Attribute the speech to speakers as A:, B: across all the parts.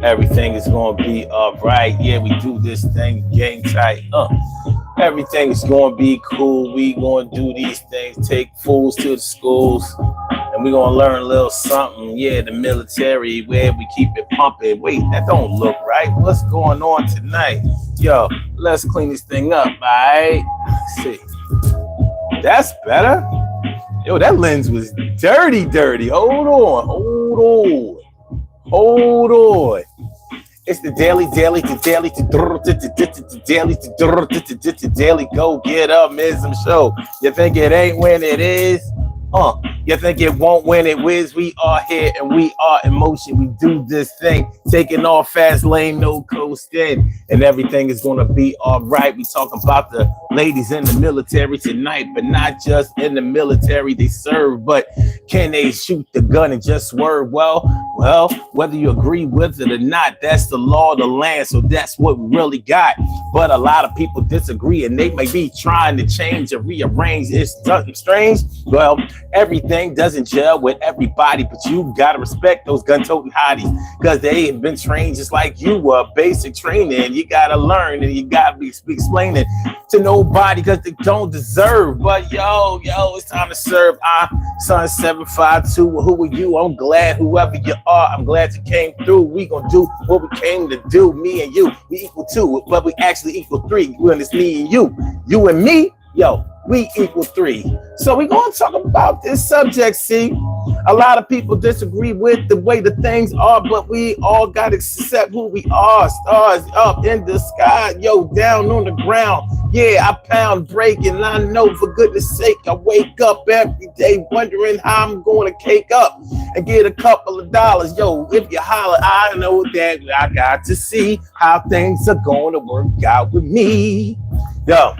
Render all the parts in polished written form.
A: Everything is gonna be all right. Yeah, we do this thing gang tight. Everything is gonna be cool. We gonna do these things. Take fools to the schools, and we gonna learn a little something. Yeah, the military where we keep it pumping. Wait, that don't look right. What's going on tonight? Yo, let's clean this thing up. All right. Let's see. That's better. Yo, that lens was dirty, dirty. Hold on. It's the daily go get up mism show. You think it ain't when it is? You think it won't when it whiz? We are here and we are in motion. We do this thing, taking off fast lane, no coasting, and everything is gonna be all right. We talking about the ladies in the military tonight, but not just in the military they serve, but can they shoot the gun and just swerve? Well, whether you agree with it or not, that's the law of the land. So that's what we really got. But a lot of people disagree, and they may be trying to change or rearrange. It's something strange. Well, everything doesn't gel with everybody, but you gotta respect those gun-toting hotties because they have been trained just like you were. Basic training, you gotta learn, and you gotta be explaining to nobody because they don't deserve. But yo, it's time to serve. I'm Son 752. Who are you? I'm glad whoever you are. I'm glad you came through. We gonna do what we came to do. Me and you, we equal two, but we actually equal three. When it's me and you and me, yo, we equal three. So we're going to talk about this subject. See, a lot of people disagree with the way the things are, but we all got to accept who we are. Stars up in the sky, yo, down on the ground. Yeah, I pound break, and I know for goodness sake, I wake up every day wondering how I'm going to cake up and get a couple of dollars. Yo, if you holler, I know that I got to see how things are going to work out with me. Yo.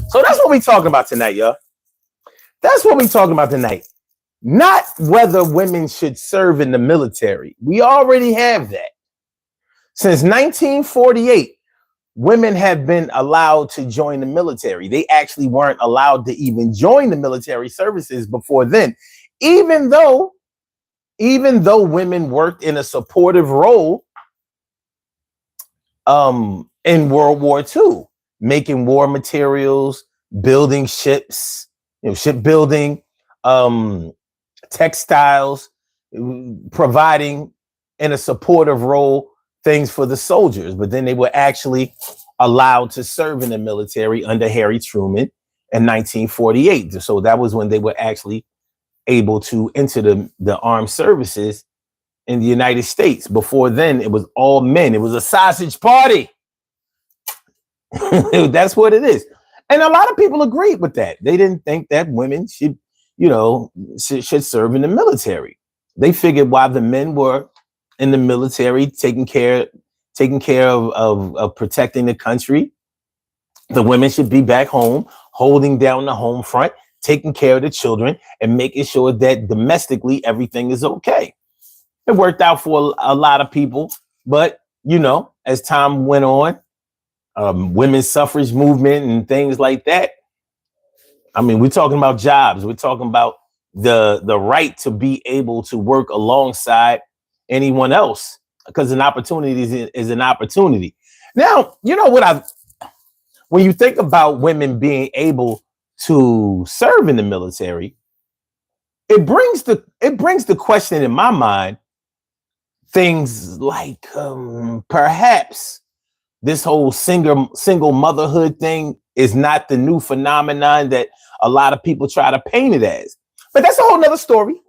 A: So that's what we're talking about tonight, y'all. That's what we're talking about tonight. Not whether women should serve in the military. We already have that. Since 1948, women have been allowed to join the military. They actually weren't allowed to even join the military services before then. Even though women worked in a supportive role in World War II. Making war materials, building ships, shipbuilding, textiles, providing in a supportive role things for the soldiers. But then they were actually allowed to serve in the military under Harry Truman in 1948. So that was when they were actually able to enter the armed services in the United States. Before then, it was all men. It was a sausage party. That's what it is. And a lot of people agreed with that. They didn't think that women should serve in the military. They figured while the men were in the military taking care of protecting the country, the women should be back home, holding down the home front, taking care of the children, and making sure that domestically everything is okay. It worked out for a lot of people, but as time went on, women's suffrage movement and things like that. I mean, we're talking about jobs. We're talking about the right to be able to work alongside anyone else because an opportunity is an opportunity. Now, when you think about women being able to serve in the military, it brings the question in my mind, things like perhaps this whole single motherhood thing is not the new phenomenon that a lot of people try to paint it as. But that's a whole nother story.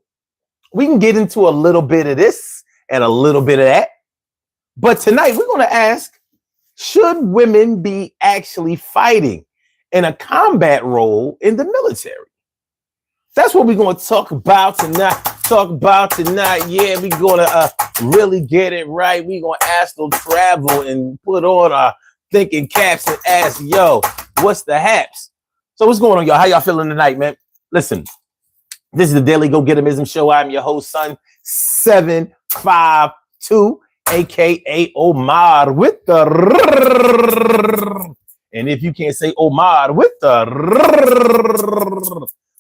A: We can get into a little bit of this and a little bit of that. But tonight we're going to ask, should women be actually fighting in a combat role in the military? That's what we're going to talk about tonight. Yeah, we're going to really get it right. We're going to astral travel and put on our thinking caps and ask, yo, what's the haps? So what's going on, y'all? How y'all feeling tonight, man? Listen, this is the Daily Go Getimism Show. I'm your host, Son 752, a.k.a. Omar with the... And if you can't say Omar with the...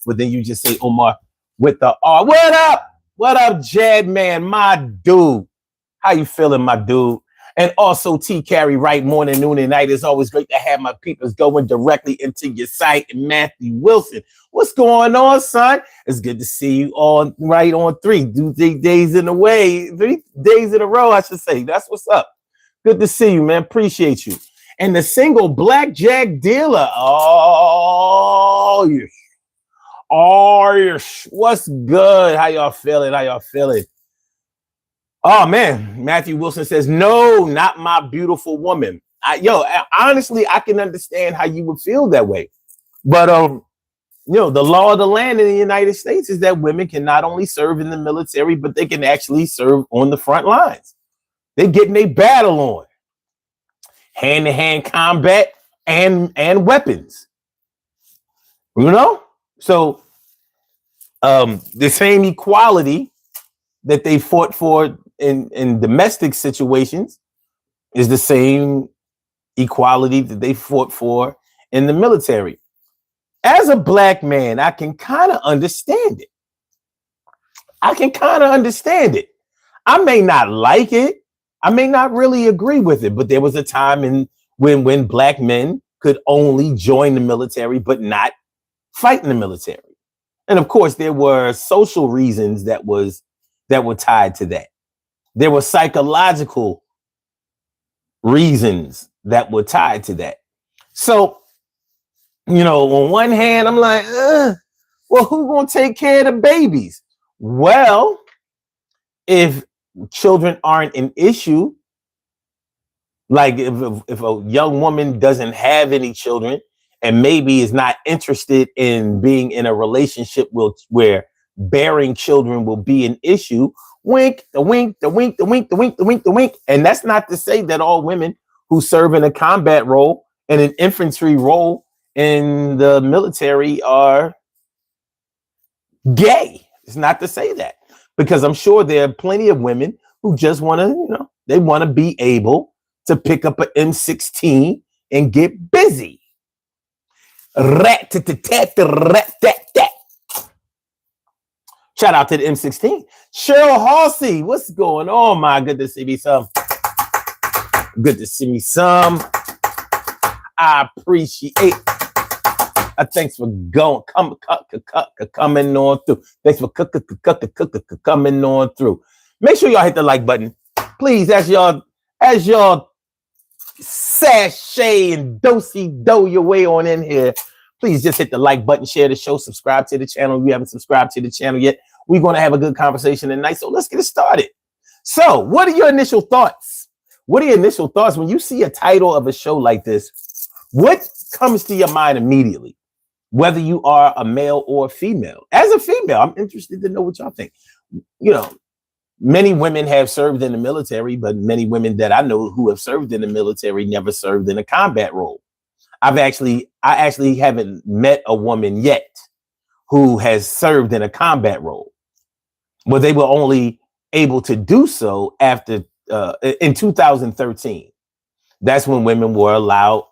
A: But then you just say Omar with the R. What up? What up, Jed, man? My dude. How you feeling, my dude? And also T Carry, right, morning, noon, and night. It's always great to have my peoples going directly into your site. And Matthew Wilson, what's going on, son? It's good to see you on right on 3 days in a way, 3 days in a row, I should say. That's what's up. Good to see you, man. Appreciate you. And the single blackjack dealer. Oh, yes. Oh, yes. What's good? How y'all feeling? How y'all feeling? Oh man, Matthew Wilson says, no, not my beautiful woman. Honestly, I can understand how you would feel that way. But the law of the land in the United States is that women can not only serve in the military, but they can actually serve on the front lines. They're getting a battle on. Hand-to-hand combat and weapons. So the same equality that they fought for in domestic situations is the same equality that they fought for in the military. As a black man, I can kind of understand it. I may not like it. I may not really agree with it, but there was a time when black men could only join the military but not fight in the military. And of course, there were social reasons that were tied to that. There were psychological reasons that were tied to that. So, on one hand, I'm like, well, who's going to take care of the babies? Well, if children aren't an issue, like if a young woman doesn't have any children and maybe is not interested in being in a relationship where bearing children will be an issue, wink, the wink, the wink, the wink, the wink, the wink, the wink. And that's not to say that all women who serve in a combat role and an infantry role in the military are gay. It's not to say that, because I'm sure there are plenty of women who just want to, they want to be able to pick up an M16 and get busy. Shout out to the M16. Cheryl Halsey, what's going on, my? Good to see me some. Good to see me some. I appreciate. Thanks for coming on through. Thanks for coming on through. Make sure y'all hit the like button, please. As y'all sashay and do your way on in here. Please just hit the like button, share the show, subscribe to the channel. If you haven't subscribed to the channel yet, we're going to have a good conversation tonight. So let's get it started. So what are your initial thoughts? What are your initial thoughts when you see a title of a show like this? What comes to your mind immediately? Whether you are a male or a female. As a female, I'm interested to know what y'all think. Many women have served in the military, but many women that I know who have served in the military never served in a combat role. I actually haven't met a woman yet who has served in a combat role. Well, they were only able to do so after in 2013. That's when women were allowed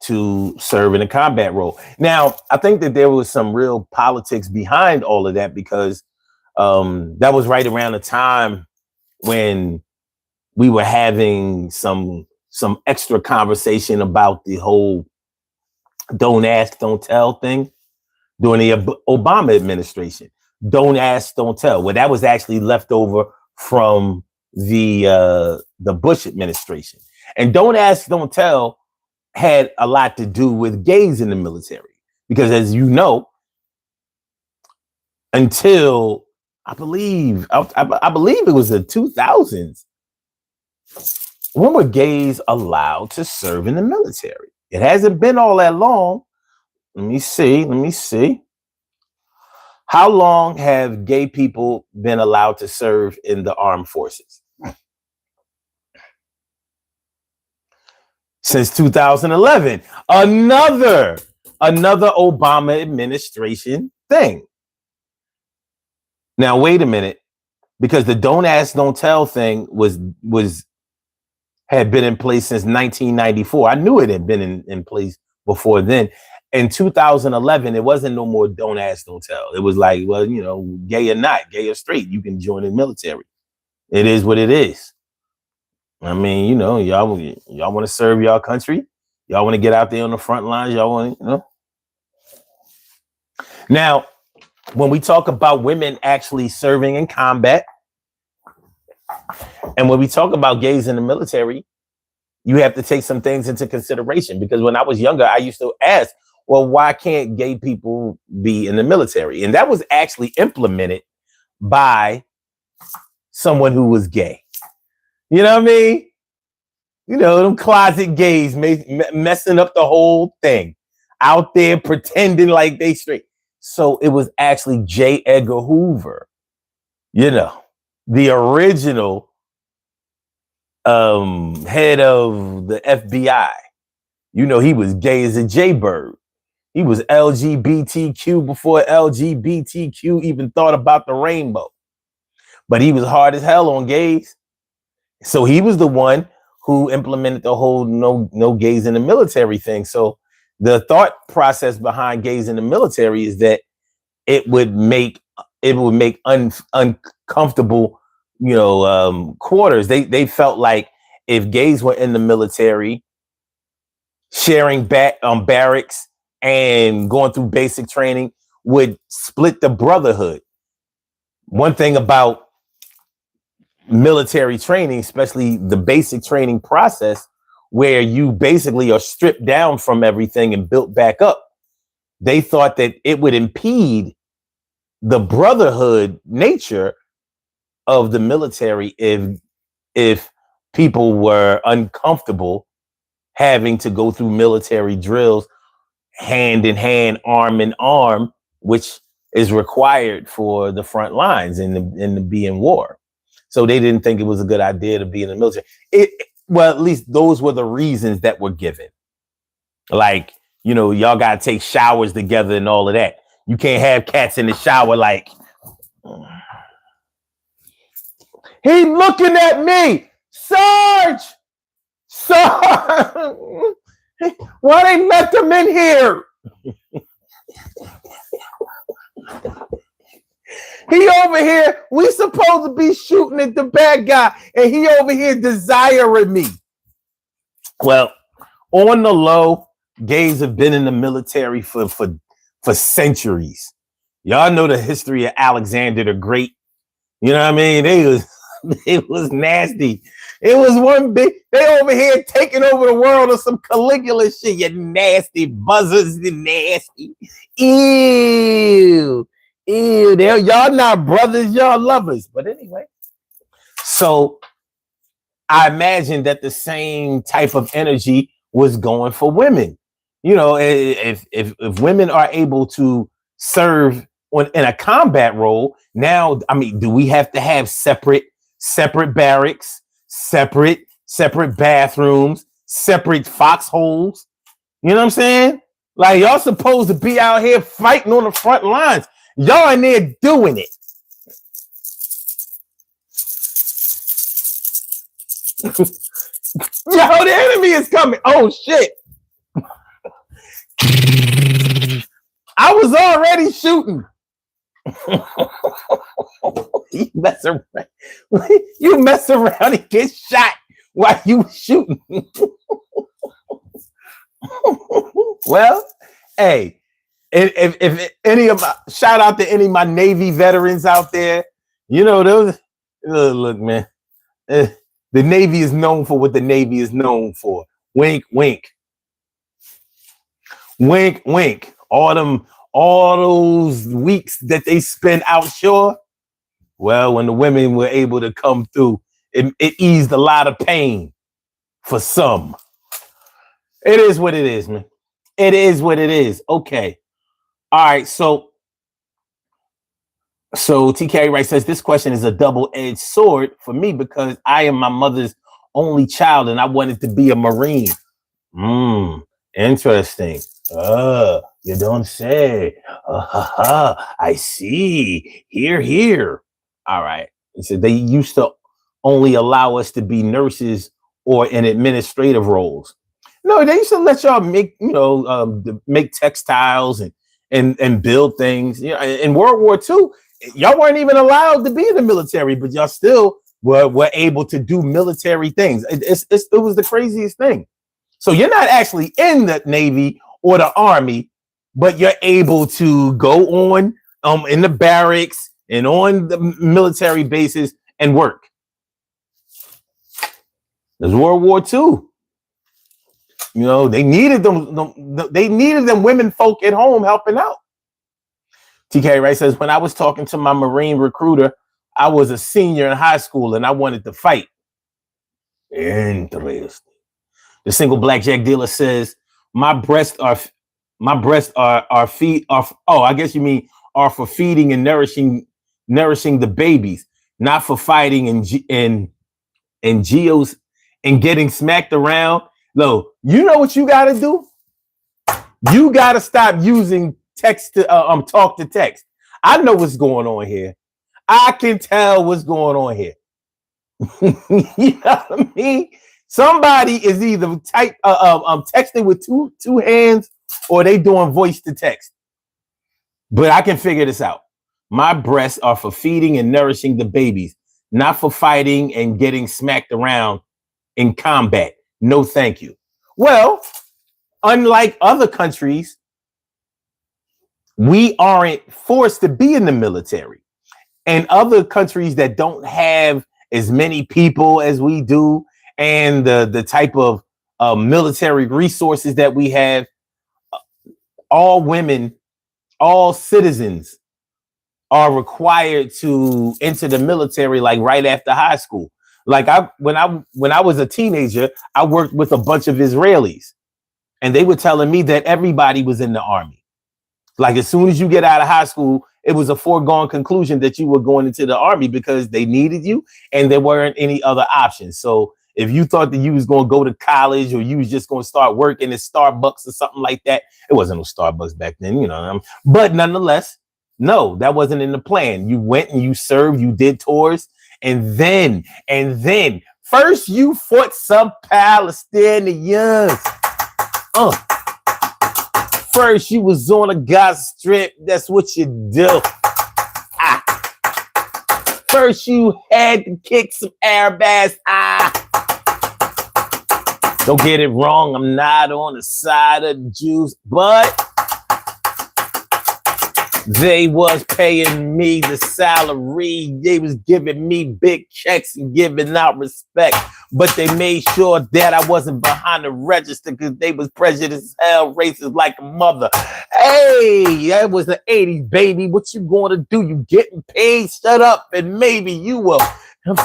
A: to serve in a combat role. Now, I think that there was some real politics behind all of that, because that was right around the time when we were having some extra conversation about the whole don't ask, don't tell thing during the Obama administration. Don't ask, don't tell. Well, that was actually left over from the Bush administration. And don't ask, don't tell had a lot to do with gays in the military, because as you know, until I believe it was the 2000s, when were gays allowed to serve in the military? It hasn't been all that long. Let me see. How long have gay people been allowed to serve in the armed forces? Since 2011. Another Obama administration thing. Now, wait a minute, because the don't ask, don't tell thing had been in place since 1994. I knew it had been in place before then. In 2011, it wasn't no more don't ask, don't tell. It was like, well, gay or not, gay or straight, you can join the military. It is what it is. I mean, y'all want to serve y'all country. Y'all want to get out there on the front lines. Y'all want. Now, when we talk about women actually serving in combat, and when we talk about gays in the military, you have to take some things into consideration. Because when I was younger, I used to ask, well, why can't gay people be in the military? And that was actually implemented by someone who was gay. You know what I mean? Them closet gays messing up the whole thing, out there pretending like they straight. So it was actually J. Edgar Hoover, the original head of the FBI. He was gay as a jaybird. He was LGBTQ before LGBTQ even thought about the rainbow. But he was hard as hell on gays. So he was the one who implemented the whole no gays in the military thing. So the thought process behind gays in the military is that it would make uncomfortable, quarters. They felt like if gays were in the military, sharing barracks and going through basic training would split the brotherhood. One thing about military training, especially the basic training process, where you basically are stripped down from everything and built back up, they thought that it would impede the brotherhood nature of the military if people were uncomfortable having to go through military drills hand in hand, arm in arm, which is required for the front lines and to be in war. So they didn't think it was a good idea to be in the military. Well, at least those were the reasons that were given. Like, y'all got to take showers together and all of that. You can't have cats in the shower like, he looking at me, Sarge! Why they let them in here? He over here, we supposed to be shooting at the bad guy, and he over here desiring me. Well, on the low, gays have been in the military for centuries. Y'all know the history of Alexander the Great. You know what I mean? It was nasty. It was one big, they over here taking over the world of some Caligula shit, you nasty buzzers, you nasty. Ew. Y'all not brothers, y'all lovers. But anyway, so I imagine that the same type of energy was going for women. If women are able to serve in a combat role, now, I mean, do we have to have separate barracks, separate bathrooms, separate foxholes? You know what I'm saying? Like, y'all supposed to be out here fighting on the front lines. Y'all in there doing it. Yo, the enemy is coming. Oh, shit. I was already shooting. You mess around and get shot while you were shooting. Well, hey, if any of my, shout out to any of my Navy veterans out there, those, look, man, the Navy is known for what the Navy is known for. Wink, wink. Wink, wink. All those weeks that they spent outshore, well, when the women were able to come through, it eased a lot of pain for some. It is what it is, man. It is what it is. Okay. All right. So TK Wright says this question is a double-edged sword for me because I am my mother's only child and I wanted to be a Marine. Interesting. You don't say. I see. Here. All right. He said they used to only allow us to be nurses or in administrative roles. No, they used to let y'all make, make textiles and build things. In World War II, y'all weren't even allowed to be in the military, but y'all still were able to do military things. It was the craziest thing. So you're not actually in the Navy or the Army, but you're able to go on in the barracks and on the military bases and work. There's World War II. You know, they needed them women folk at home helping out. TK Wright says, when I was talking to my Marine recruiter, I was a senior in high school and I wanted to fight. Interesting. The single blackjack dealer says, my breasts are feed are oh, I guess you mean are for feeding and nourishing the babies, not for fighting and geos and getting smacked around. No, you know what you gotta do? You gotta stop using text to talk to text. I know what's going on here. I can tell what's going on here. You know what I mean? Somebody is either texting with two hands or they doing voice to text. But I can figure this out. My breasts are for feeding and nourishing the babies, not for fighting and getting smacked around in combat. No, thank you. Well, unlike other countries, we aren't forced to be in the military. And other countries that don't have as many people as we do and the type of military resources that we have, all women, all citizens are required to enter the military like right after high school. Like when I was a teenager, I worked with a bunch of Israelis and they were telling me that everybody was in the army. Like as soon as you get out of high school, it was a foregone conclusion that you were going into the army because they needed you and there weren't any other options. So if you thought that you was going to go to college or you was just going to start working at Starbucks or something like that, it wasn't no Starbucks back then, you know. But nonetheless, no, that wasn't in the plan. You went and you served, you did tours, and then first you fought some Palestinians. First, you was on a Gaza Strip. That's what you do. First, you had to kick some Arab ass. Don't get it wrong. I'm not on the side of the Jews, but they was paying me the salary. They was giving me big checks and giving out respect. But they made sure that I wasn't behind the register because they was prejudiced as hell, racist like a mother. Hey, that was the 80s, baby. What you going to do? You getting paid? Shut up and maybe you will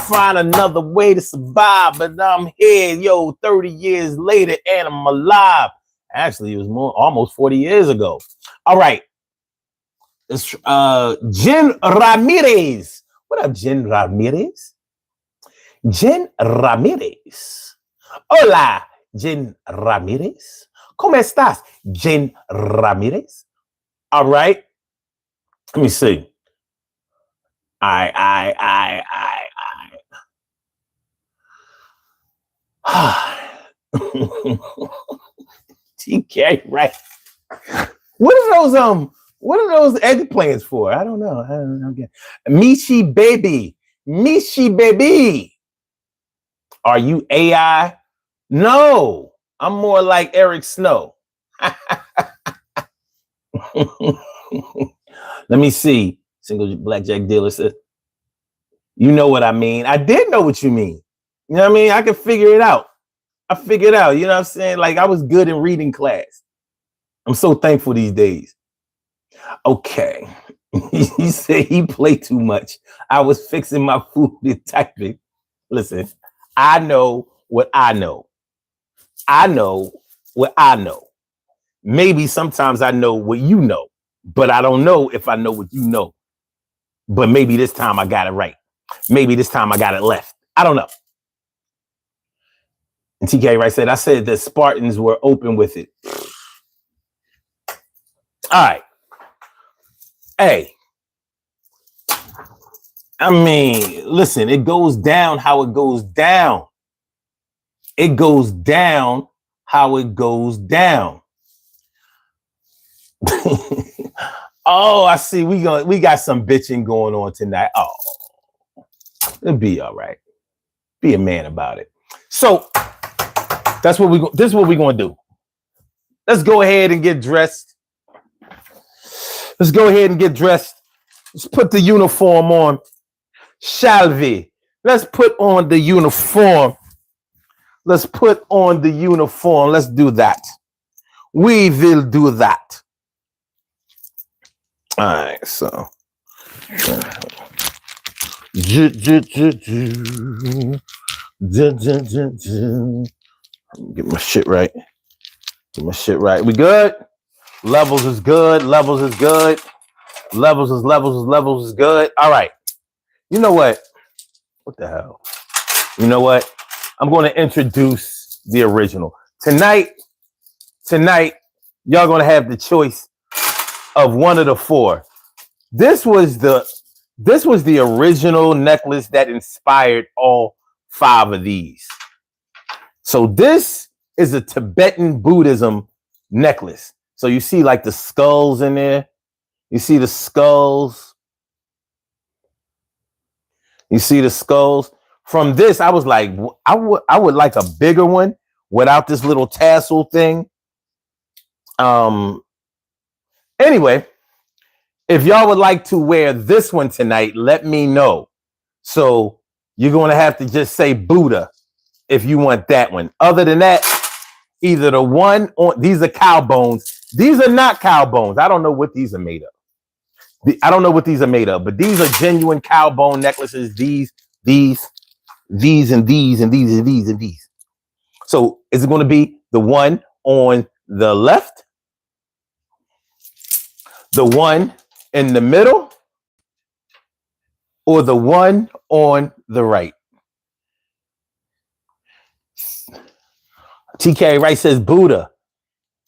A: find another way to survive. But I'm here, 30 years later and I'm alive. Actually, it was almost 40 years ago. All right. It's Jen Ramirez. What up, Jen Ramirez? Jen Ramirez. Hola, Jen Ramirez. ¿Cómo estás, Jen Ramirez? All right. Let me see. TK, right? What are those eggplants for? I don't know. Michi baby. Are you AI? No, I'm more like Eric Snow. Let me see. Single blackjack dealer says, you know what I mean. I did know what you mean. You know what I mean? I can figure it out. I figured out, you know what I'm saying? Like I was good in reading class. I'm so thankful these days. Okay. He said he played too much. I was fixing my food and typing. Listen, I know what I know. I know what I know. Maybe sometimes I know what you know, but I don't know if I know what you know. But maybe this time I got it right. Maybe this time I got it left. I don't know. And TK Wright said, I said the Spartans were open with it. All right. Hey, I mean, listen, it goes down how it goes down. It goes down how it goes down. Oh, I see. We got some bitching going on tonight. Oh, it'll be all right. Be a man about it. So this is what we're gonna do. Let's go ahead and get dressed. Let's put the uniform on. Shall we? Let's put on the uniform. Let's do that. We will do that. All right, so. Get my shit right. We good? Levels is good. Levels is good. All right. You know what? What the hell? You know what? I'm going to introduce the original. Tonight, y'all going to have the choice of one of the four. This was the original necklace that inspired all 5 of these. So this is a Tibetan Buddhism necklace. So you see like the skulls in there. You see the skulls. From this, I was like, I would like a bigger one without this little tassel thing. Anyway, if y'all would like to wear this one tonight, let me know. So you're going to have to just say Buddha if you want that one. Other than that, either the one on, these are cow bones. These are not cow bones. I don't know what these are made of. But these are genuine cow bone necklaces. These, and these. So is it going to be the one on the left, the one in the middle, or the one on the right? TK Wright says Buddha.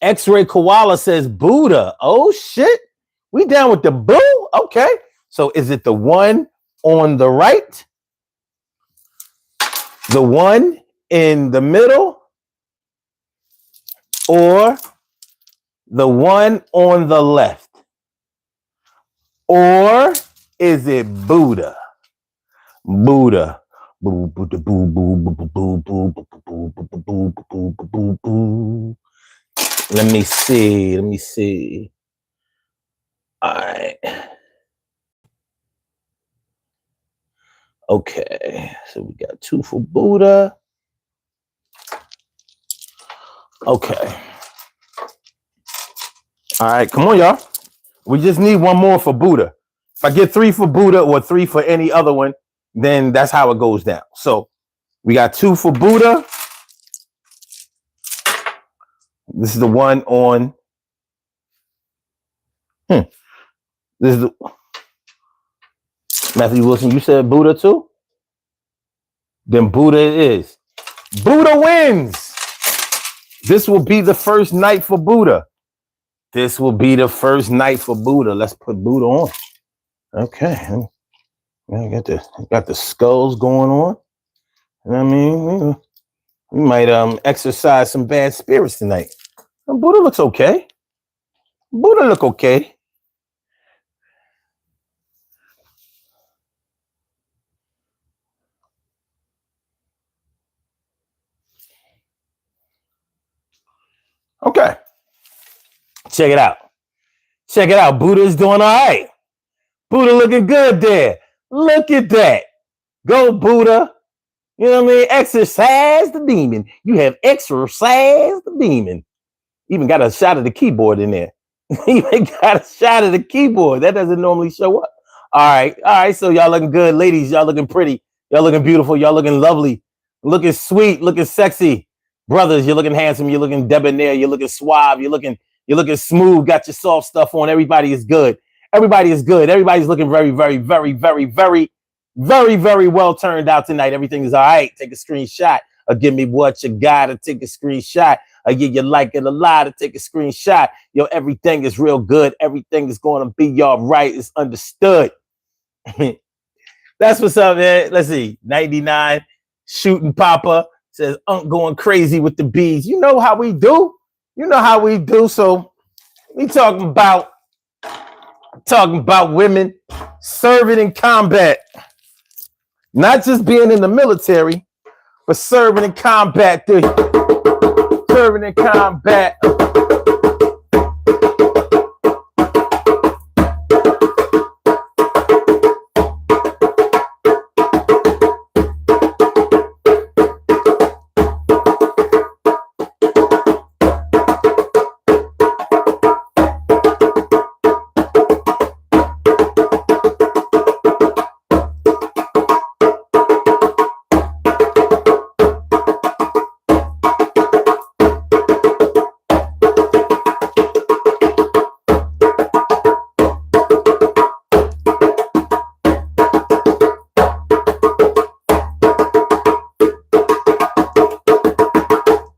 A: X-Ray Koala says Buddha. Oh shit. We down with the boo? Okay. So is it the one on the right, the one in the middle, or the one on the left? Or is it Buddha? Buddha. Boo, boo, boo, boo, boo, boo, boo, boo, boo, boo, boo, boo. Let me see. All right. Okay. So we got 2 for Buddha. Okay. All right. Come on, y'all. We just need 1 more for Buddha. If I get 3 for Buddha or 3 for any other one, then that's how it goes down. So we got 2 for Buddha. This is the one on. This is the Matthew Wilson. You said Buddha too? Then Buddha it is. Buddha wins. This will be the first night for Buddha. Let's put Buddha on. Okay. I got the skulls going on. You know what I mean? We might exercise some bad spirits tonight. Buddha looks okay. Okay. Check it out. Buddha's doing all right. Buddha looking good there. Look at that. Go, Buddha. You know what I mean? Exercise the demon. You have exercised the demon. Even got a shot of the keyboard in there. That doesn't normally show up. All right. So y'all looking good. Ladies, y'all looking pretty. Y'all looking beautiful. Y'all looking lovely. Looking sweet. Looking sexy. Brothers, you're looking handsome. You're looking debonair. You're looking suave. You're looking smooth. Got your soft stuff on. Everybody is good. Everybody's looking very, very, very, very, very, very, very well turned out tonight. Everything is all right. Take a screenshot or give me what you got to take a screenshot. Or you like it a lot to take a screenshot. Yo, everything is real good. Everything is going to be all right. It's understood. That's what's up, man. Let's see. 99 shooting Papa says, going crazy with the bees. You know how we do. So we talking about women serving in combat, not just being in the military, for serving in combat. Serving in combat.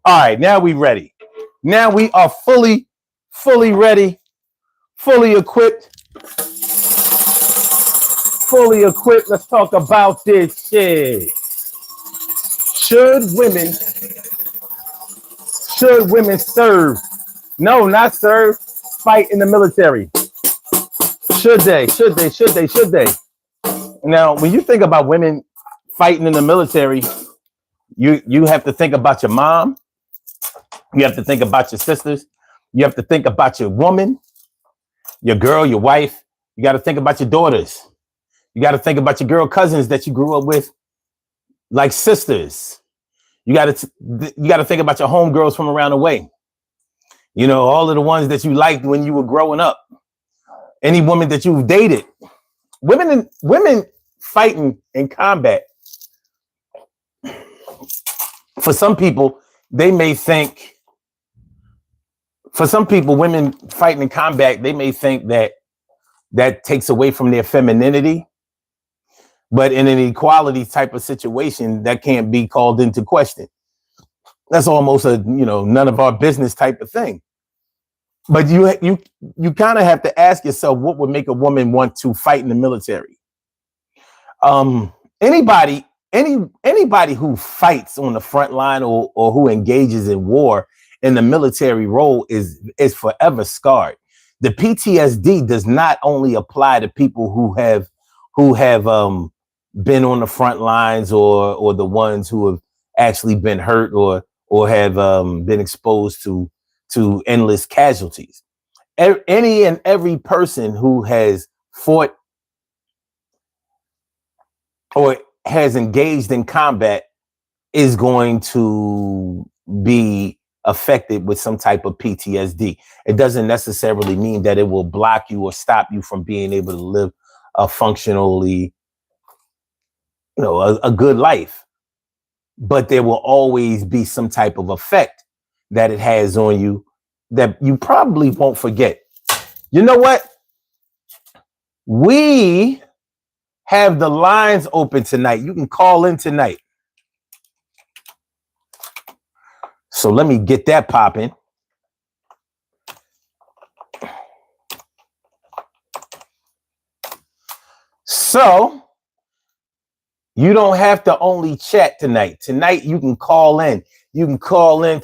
A: All right, now we ready. Now we are fully ready, fully equipped. Let's talk about this shit. Should women serve? No, not serve. Fight in the military. Should they? Now, when you think about women fighting in the military, you have to think about your mom. You have to think about your sisters. You have to think about your woman, your girl, your wife. You got to think about your daughters. You got to think about your girl cousins that you grew up with, like sisters. You got to think about your homegirls from around the way. You know, all of the ones that you liked when you were growing up. Any woman that you've dated. Women fighting in combat. For some people, they may think. For some people, women fighting in combat, they may think that takes away from their femininity. But in an equality type of situation, that can't be called into question. That's almost a, none of our business type of thing. But you kind of have to ask yourself, what would make a woman want to fight in the military? Anybody who fights on the front line or who engages in war in the military role is forever scarred. The PTSD does not only apply to people who have been on the front lines or the ones who have actually been hurt or have been exposed to endless casualties. Any and every person who has fought or has engaged in combat is going to be affected with some type of PTSD. It doesn't necessarily mean that it will block you or stop you from being able to live a functionally, a good life. But there will always be some type of effect that it has on you that you probably won't forget. You know what? We have the lines open tonight. You can call in tonight. So let me get that popping. So you don't have to only chat tonight. Tonight you can call in. You can call in.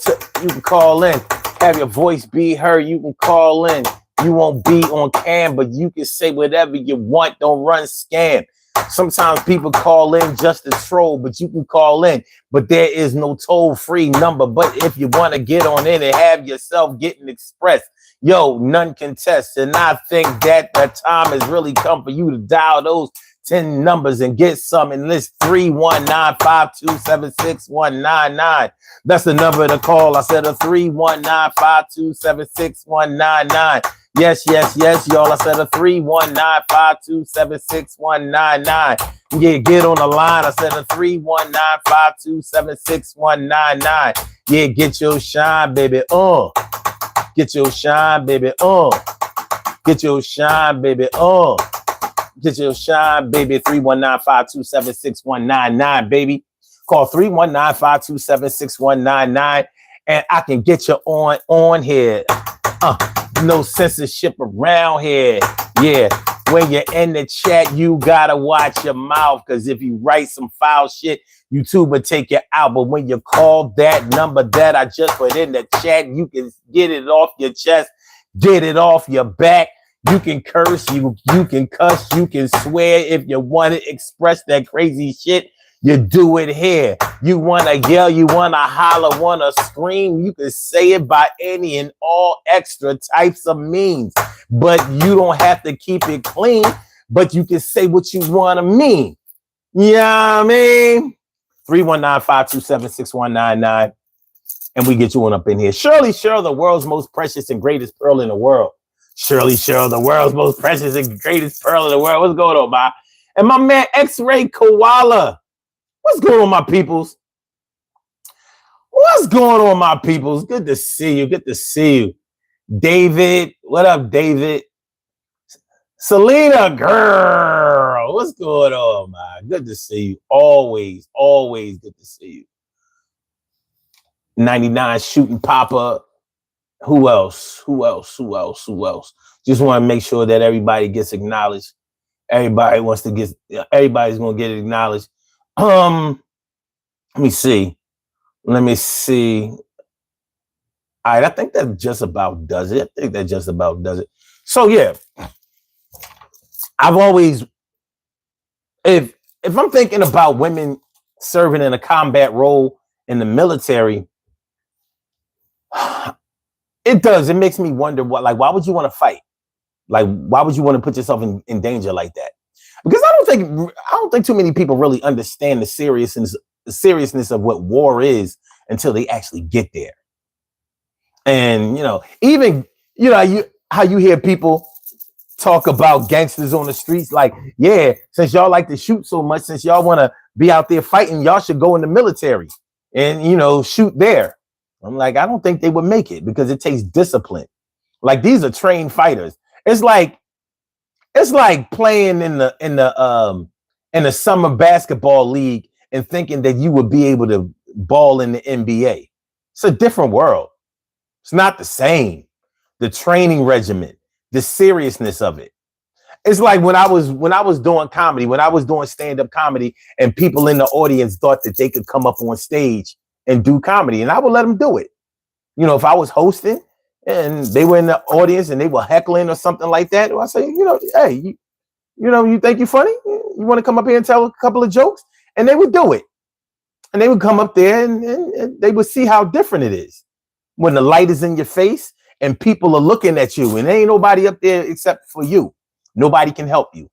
A: Have your voice be heard. You can call in. You won't be on cam, but you can say whatever you want. Don't run scam. Sometimes people call in just to troll, but you can call in. But there is no toll-free number. But if you want to get on in and have yourself getting expressed, yo, none can test. And I think that the time has really come for you to dial those 10 numbers and get some. And list 319-527-6199. That's the number to call. I said a 319-527-6199. Yes, y'all. I said a 319-527-6199. Yeah, get on the line. I said a 319-527-6199. Yeah, get your shine, baby. Get your shine, baby. Get your shine, baby. Get your shine, baby. 319-527-6199, baby. Call 319-527-6199, and I can get you on here. No censorship around here. Yeah, when you're in the chat, you gotta watch your mouth, because if you write some foul shit, YouTube will take you out. But when you call that number that I just put in the chat, you can get it off your chest, get it off your back. You can curse, you can cuss, you can swear if you want to express that crazy shit. You do it here. You want to yell, you want to holler, want to scream. You can say it by any and all extra types of means, but you don't have to keep it clean, but you can say what you want to mean. Yeah, I mean, 319-527-6199, and we get you on up in here. Shirley Cheryl, the world's most precious and greatest pearl in the world. Shirley Cheryl, the world's most precious and greatest pearl in the world. What's going on, ma? And my man, X-Ray Koala. What's going on, my peoples? What's going on, my peoples? Good to see you. Good to see you. David, what up, David? Selena, girl, what's going on, man? Good to see you. Always, always good to see you. 99 shooting Papa. Who else? Who else? Who else? Who else? Just want to make sure that everybody gets acknowledged. Everybody wants to get. Everybody's gonna get acknowledged. Let me see. Let me see. All right, I think that just about does it. I think that just about does it. So yeah, I've always, if I'm thinking about women serving in a combat role in the military, it does. It makes me wonder why would you want to fight? Like, why would you want to put yourself in danger like that? Because I don't think too many people really understand the seriousness of what war is until they actually get there. And even how you hear people talk about gangsters on the streets, like, yeah, since y'all like to shoot so much, since y'all want to be out there fighting, y'all should go in the military and shoot there. I'm like, I don't think they would make it because it takes discipline. Like, these are trained fighters. It's like playing in the summer basketball league and thinking that you would be able to ball in the NBA. It's a different world. It's not the same. The training regimen, the seriousness of it. It's like when I was doing comedy, when I was doing stand-up comedy, and people in the audience thought that they could come up on stage and do comedy, and I would let them do it. If I was hosting and they were in the audience and they were heckling or something like that, I say, hey, you think you're funny? You want to come up here and tell a couple of jokes? And they would do it. And they would come up there and they would see how different it is when the light is in your face and people are looking at you and there ain't nobody up there except for you. Nobody can help you.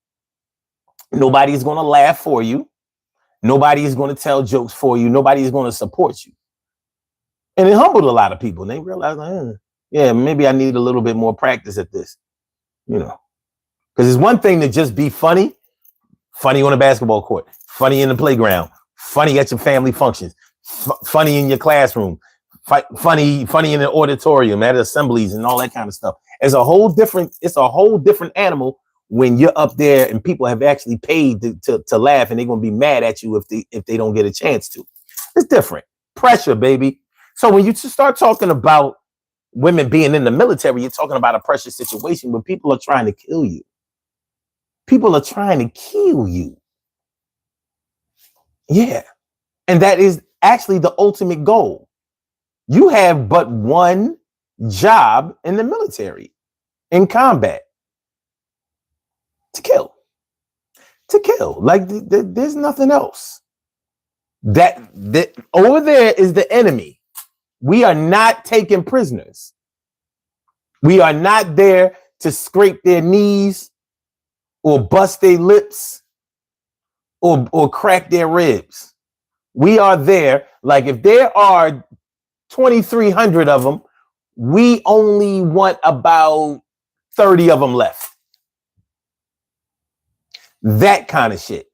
A: Nobody is going to laugh for you. Nobody is going to tell jokes for you. Nobody is going to support you. And it humbled a lot of people. And they realized, yeah, maybe I need a little bit more practice at this, because it's one thing to just be funny on a basketball court, funny in the playground, funny at your family functions, funny in your classroom, funny in the auditorium, at assemblies and all that kind of stuff. It's a whole different animal when you're up there and people have actually paid to laugh and they're going to be mad at you if they don't get a chance to. It's different. Pressure, baby. So when you start talking about women being in the military, you're talking about a pressure situation where people are trying to kill you. People are trying to kill you. Yeah. And that is actually the ultimate goal. You have but one job in the military, in combat. To kill. Like there's nothing else. That over there is the enemy. We are not taking prisoners. We are not there to scrape their knees or bust their lips or crack their ribs. We are there, like if there are 2,300 of them, we only want about 30 of them left. That kind of shit.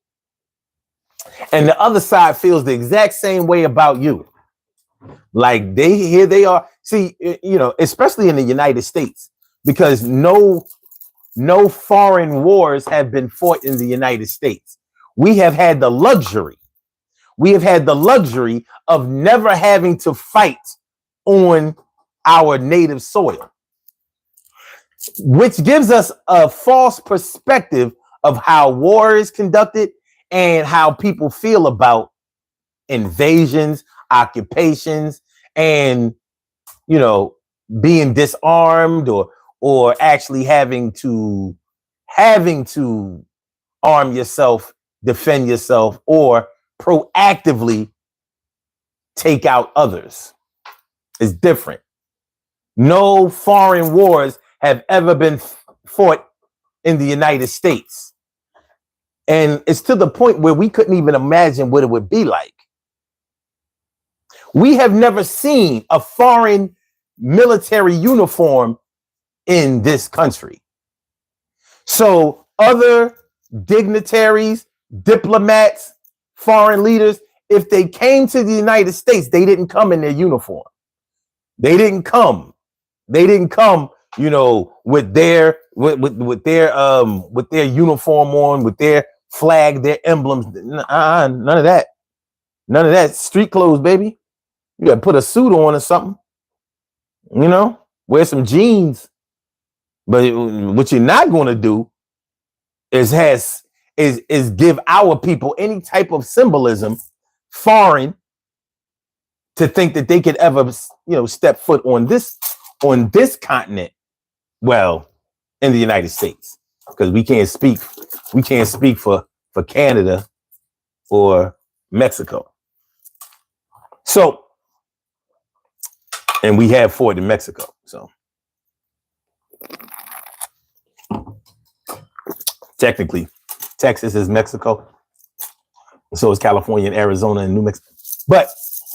A: And the other side feels the exact same way about you. Like they are. See, especially in the United States, because no foreign wars have been fought in the United States. We have had the luxury of never having to fight on our native soil, which gives us a false perspective of how war is conducted and how people feel about invasions, occupations, and being disarmed or actually having to arm yourself, defend yourself, or proactively take out others. It's different. No foreign wars have ever been fought in the United States. And it's to the point where we couldn't even imagine what it would be like. We have never seen a foreign military uniform in this country. So other dignitaries, diplomats, foreign leaders, if they came to the United States, they didn't come in their uniform. They didn't come, you know, with their uniform on, with their flag, their emblems. None of that. None of that. Street clothes, baby. You gotta put a suit on or something. You know, wear some jeans. But what you're not gonna do is give our people any type of symbolism foreign to think that they could ever, you know, step foot on this continent. Well, in the United States, because we can't speak for Canada or Mexico. So, and we have fought in Mexico. So technically, Texas is Mexico. So is California and Arizona and New Mexico. But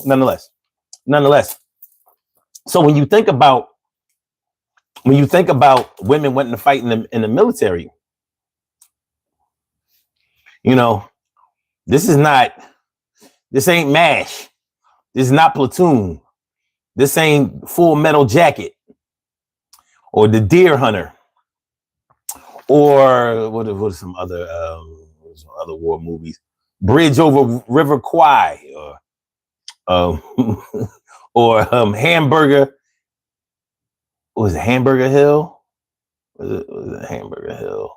A: nonetheless. So when you think about women wanting to fight in the military, you know, this ain't MASH. This is not Platoon. This ain't Full Metal Jacket or The Deer Hunter or what are some other war movies? Bridge Over River Kwai or Hamburger. Was it Hamburger Hill? Was it Hamburger Hill?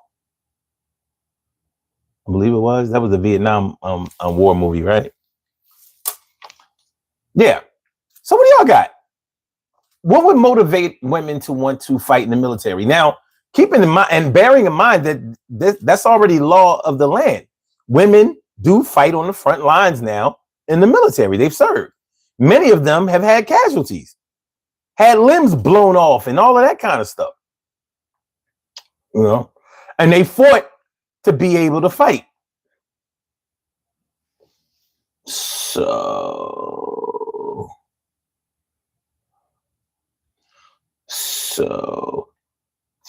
A: I believe it was. That was a Vietnam war movie, right? Yeah. So what do y'all got? What would motivate women to want to fight in the military? Now, keeping in mind and bearing in mind that that's already law of the land. Women do fight on the front lines now in the military. They've served. Many of them have had casualties, had limbs blown off and all of that kind of stuff. You know, and they fought to be able to fight. So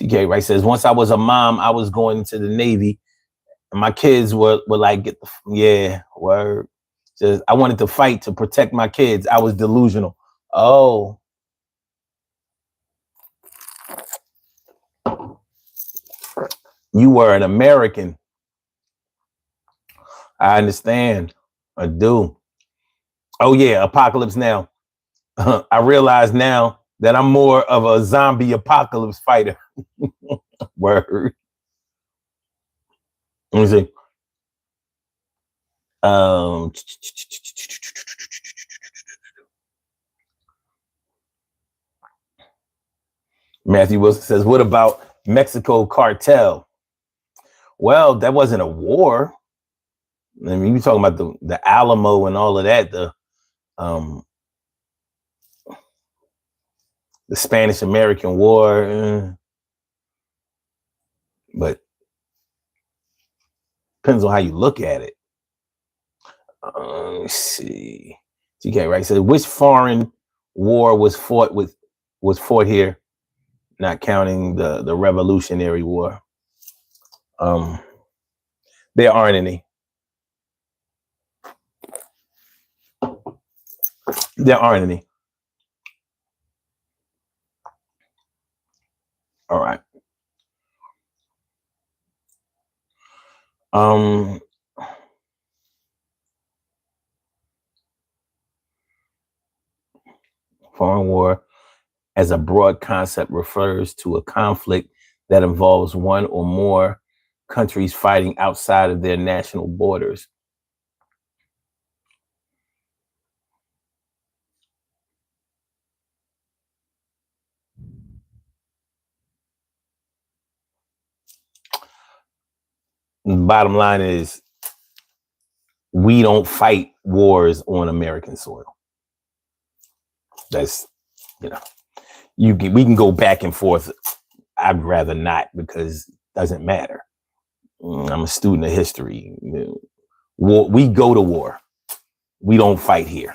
A: TK Wright says, once I was a mom, I was going to the Navy and my kids were like, word. Says, I wanted to fight to protect my kids. I was delusional. Oh. You were an American. I understand. I do. Oh yeah, Apocalypse Now. I realize now that I'm more of a zombie apocalypse fighter. Word. Let me see. Matthew Wilson says, what about Mexico cartel? Well, that wasn't a war. I mean, you're talking about the Alamo and all of that, the Spanish American War. But depends on how you look at it. Let's see. TK Wright said, which foreign war was fought here, not counting the Revolutionary War? There aren't any. There aren't any. All right. Foreign war as a broad concept refers to a conflict that involves one or more countries fighting outside of their national borders. The bottom line is we don't fight wars on American soil. That's, you know, we can go back and forth. I'd rather not, because it doesn't matter. I'm a student of history. War, we go to war. We don't fight here.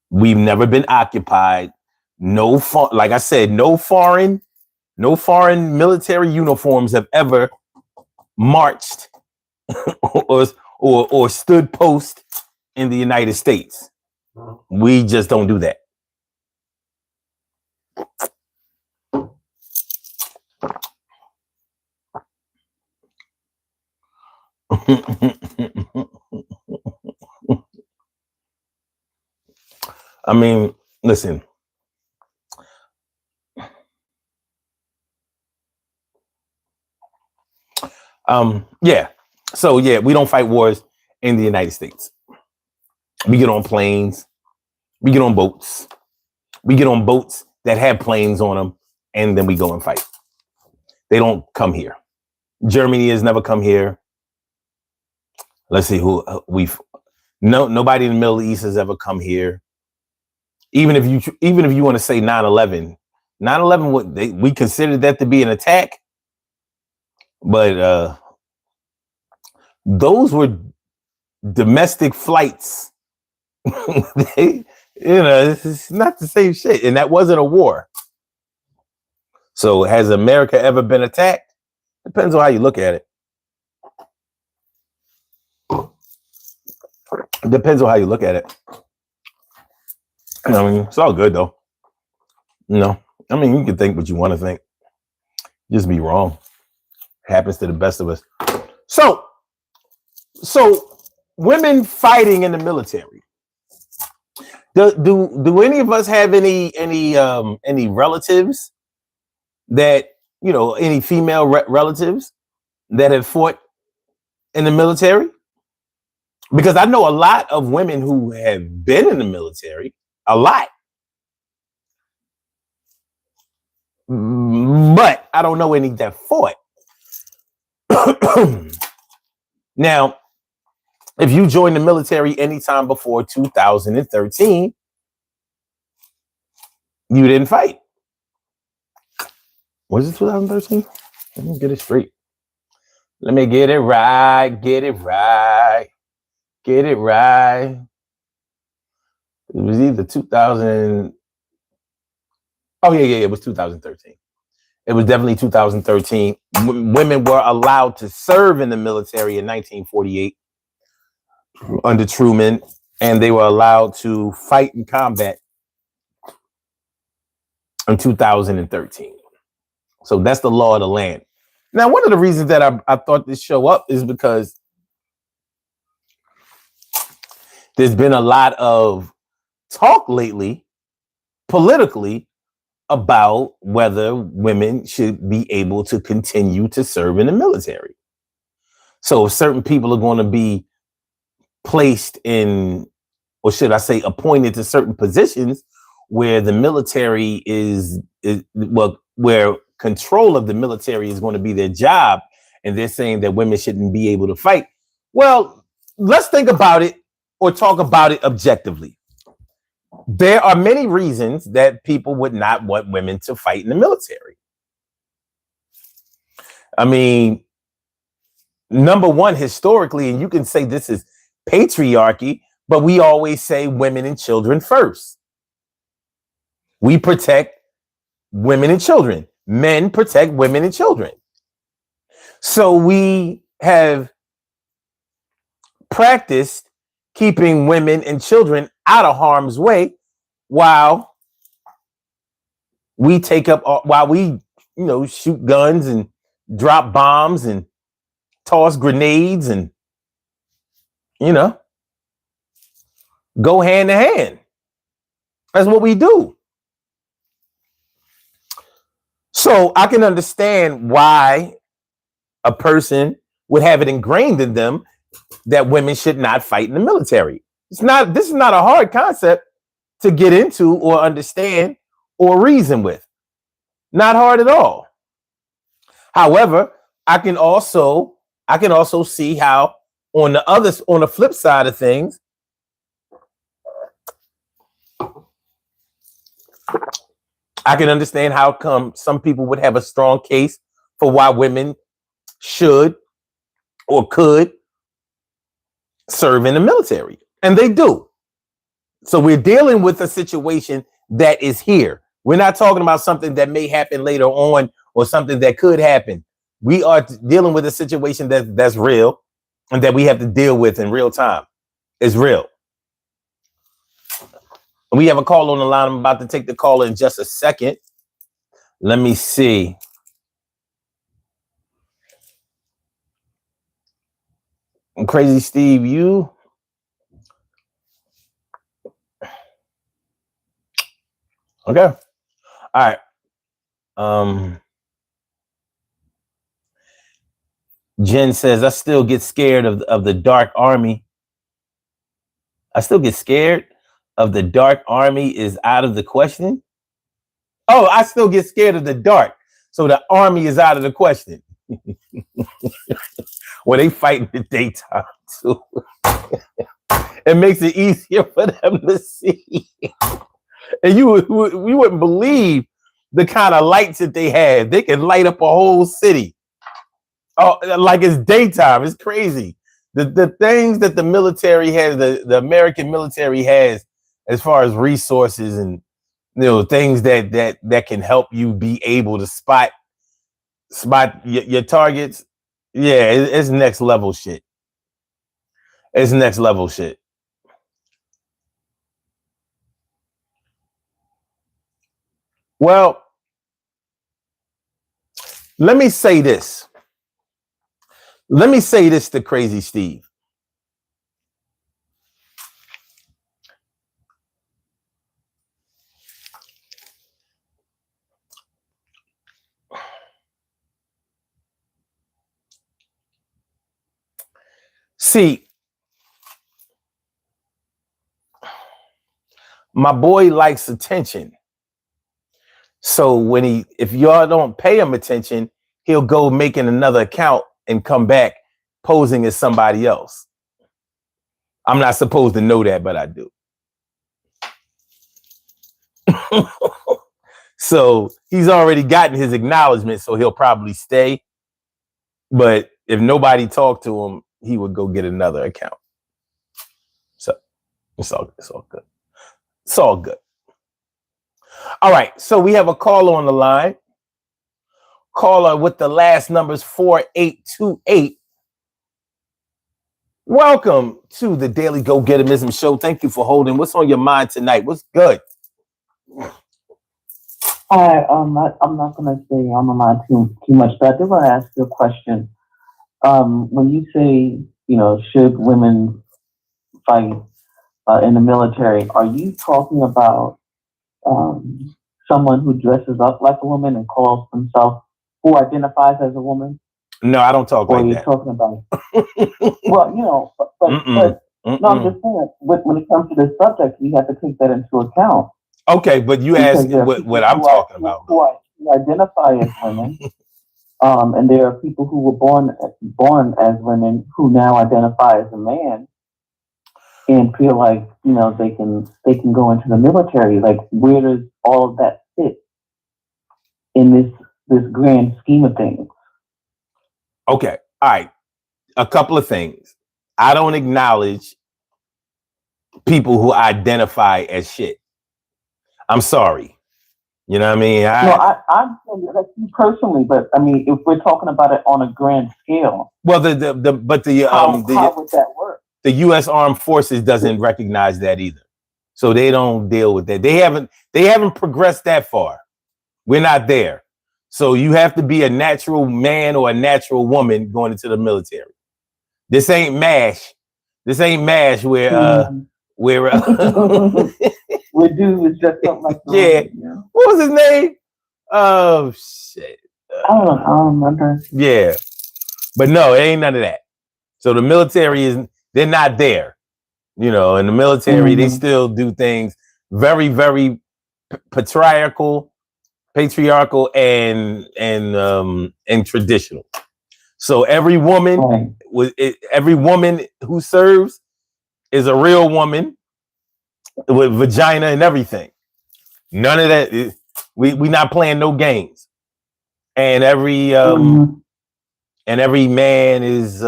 A: We've never been occupied. Like I said, no foreign military uniforms have ever marched or stood post in the United States. We just don't do that. I mean, listen. Yeah. So yeah, we don't fight wars in the United States. We get on planes. We get on boats. We get on boats that have planes on them, and then we go and fight. They don't come here. Germany has never come here. Let's see who nobody in the Middle East has ever come here. Even if you want to say 9/11, we considered that to be an attack, but those were domestic flights. It's not the same shit, and that wasn't a war. So has America ever been attacked? Depends on how you look at it. Depends on how you look at it. I mean, it's all good though. I mean, you can think what you want to think. Just be wrong. Happens to the best of us. So women fighting in the military. Do any of us have any relatives that, any female relatives that have fought in the military? Because I know a lot of women who have been in the military, a lot. But I don't know any that fought. Now, if you joined the military anytime before 2013, you didn't fight. Was it 2013? Let me get it straight. Let me get it right. Get it right. Get it right. It was either 2000. Oh, yeah. It was 2013. It was definitely 2013. Women were allowed to serve in the military in 1948 under Truman, and they were allowed to fight in combat in 2013. So that's the law of the land. Now, one of the reasons that I thought this show up is because there's been a lot of talk lately, politically, about whether women should be able to continue to serve in the military. So if certain people are going to be placed in, or should I say appointed to certain positions where the military is where control of the military is going to be their job, and they're saying that women shouldn't be able to fight. Well, let's think about it or talk about it objectively. There are many reasons that people would not want women to fight in the military. I mean, number one, historically, and you can say this is patriarchy, but we always say women and children first. We protect women and children. Men protect women and children. So we have practiced keeping women and children out of harm's way while we shoot guns and drop bombs and toss grenades and go hand to hand. That's what we do. So I can understand why a person would have it ingrained in them that women should not fight in the military. This is not a hard concept to get into or understand or reason with. Not hard at all. However, I can also see how on the flip side of things, I can understand how come some people would have a strong case for why women should or could serve in the military. And they do. So we're dealing with a situation that is here. We're not talking about something that may happen later on or something that could happen. We are dealing with a situation that's real and that we have to deal with in real time. It's real. We have a call on the line. I'm about to take the call in just a second. Let me see. Crazy Steve, you? Okay. All right. Jen says, I still get scared of the dark army. I still get scared of the dark army is out of the question. Oh, I still get scared of the dark. So the army is out of the question. Well, they fight in the daytime too. It makes it easier for them to see. And you wouldn't believe the kind of lights that they have. They can light up a whole city. Oh, like it's daytime. It's crazy. The things that the military has, the American military has, as far as resources and things that can help you be able to spot your targets. Yeah, it's next level shit. It's next level shit. Well, let me say this. Let me say this to Crazy Steve. See, my boy likes attention. So if y'all don't pay him attention, he'll go making another account and come back posing as somebody else. I'm not supposed to know that, but I do. So he's already gotten his acknowledgement, so he'll probably stay. But if nobody talked to him, he would go get another account. So it's all good. It's all good. All right. So we have a caller on the line. Caller with the last numbers 4828. Welcome to the Daily Go Getimism Show. Thank you for holding. What's on your mind tonight? What's good?
B: Hi, I'm not going to say on my mind too much, but I did want to ask you a question. When you say, should women fight in the military, are you talking about someone who dresses up like a woman and calls themselves, who identifies as a woman?
A: No, I don't talk like that.
B: Or are you talking about? Well, but no, I'm just saying, when it comes to this subject, you have to take that into account.
A: Okay, but you asked what I'm talking about.
B: Who identify as women, and there are people who were born as women who now identify as a man and feel like they can go into the military. Like, where does all of that fit in this grand scheme of things?
A: Okay, all right. A couple of things. I don't acknowledge people who identify as shit. I'm sorry. You know what I mean?
B: I'm saying that's you personally, but I mean, if we're talking about it on a grand scale,
A: well, how
B: would that work?
A: The U.S. Armed Forces doesn't recognize that either, so they don't deal with that. They haven't progressed that far. We're not there, so you have to be a natural man or a natural woman going into the military. This ain't MASH. This ain't MASH where
B: where dude was just something like
A: that. Yeah. What was his name? Oh shit.
B: I don't remember.
A: Yeah. But no, it ain't none of that. So the military they're not there. In the military, they still do things very, very patriarchal and traditional. So every woman every woman who serves is a real woman with vagina and everything. None of that. We not playing no games. And every man is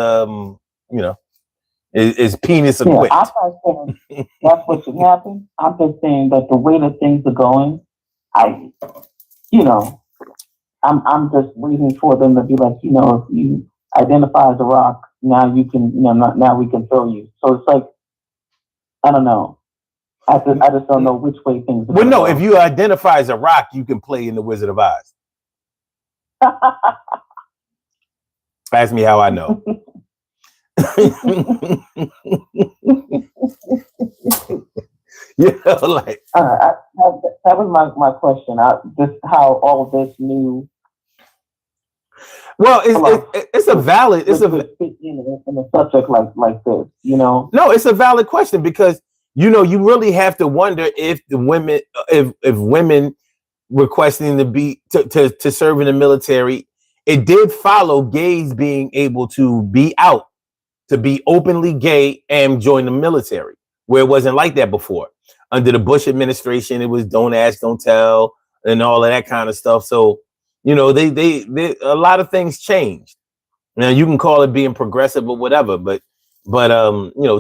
A: is penis equipped.
B: I'm not saying that's what should happen. I'm just saying that the way that things are going, I'm just waiting for them to be like, if you identify as a rock, now you can, now we can throw you. So it's like, I don't know. I just don't know which way things are
A: Well, no, if you identify as a rock, you can play in the Wizard of Oz. Ask me how I know. Like
B: that was my question. Just how all of this new.
A: Well, it's a valid in
B: a subject like this,
A: No, it's a valid question because you really have to wonder if the women, if women requesting to serve in the military, it did follow gays being able to be out, to be openly gay and join the military, where it wasn't like that before. Under the Bush administration, it was don't ask, don't tell, and all of that kind of stuff. So, they a lot of things changed. Now you can call it being progressive or whatever, but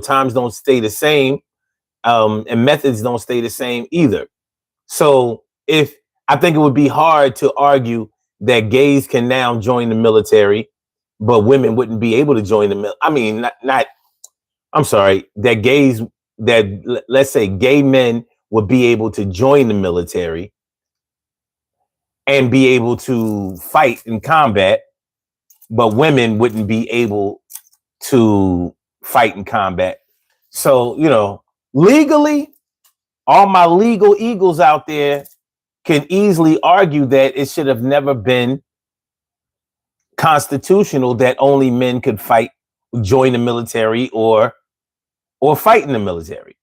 A: times don't stay the same, and methods don't stay the same either. So I think it would be hard to argue that gays can now join the military, but women wouldn't be able to join the military. I mean, I'm sorry, let's say gay men would be able to join the military and be able to fight in combat, but women wouldn't be able to fight in combat. So, legally, all my legal eagles out there can easily argue that it should have never been constitutional that only men could fight, join the military or fight in the military.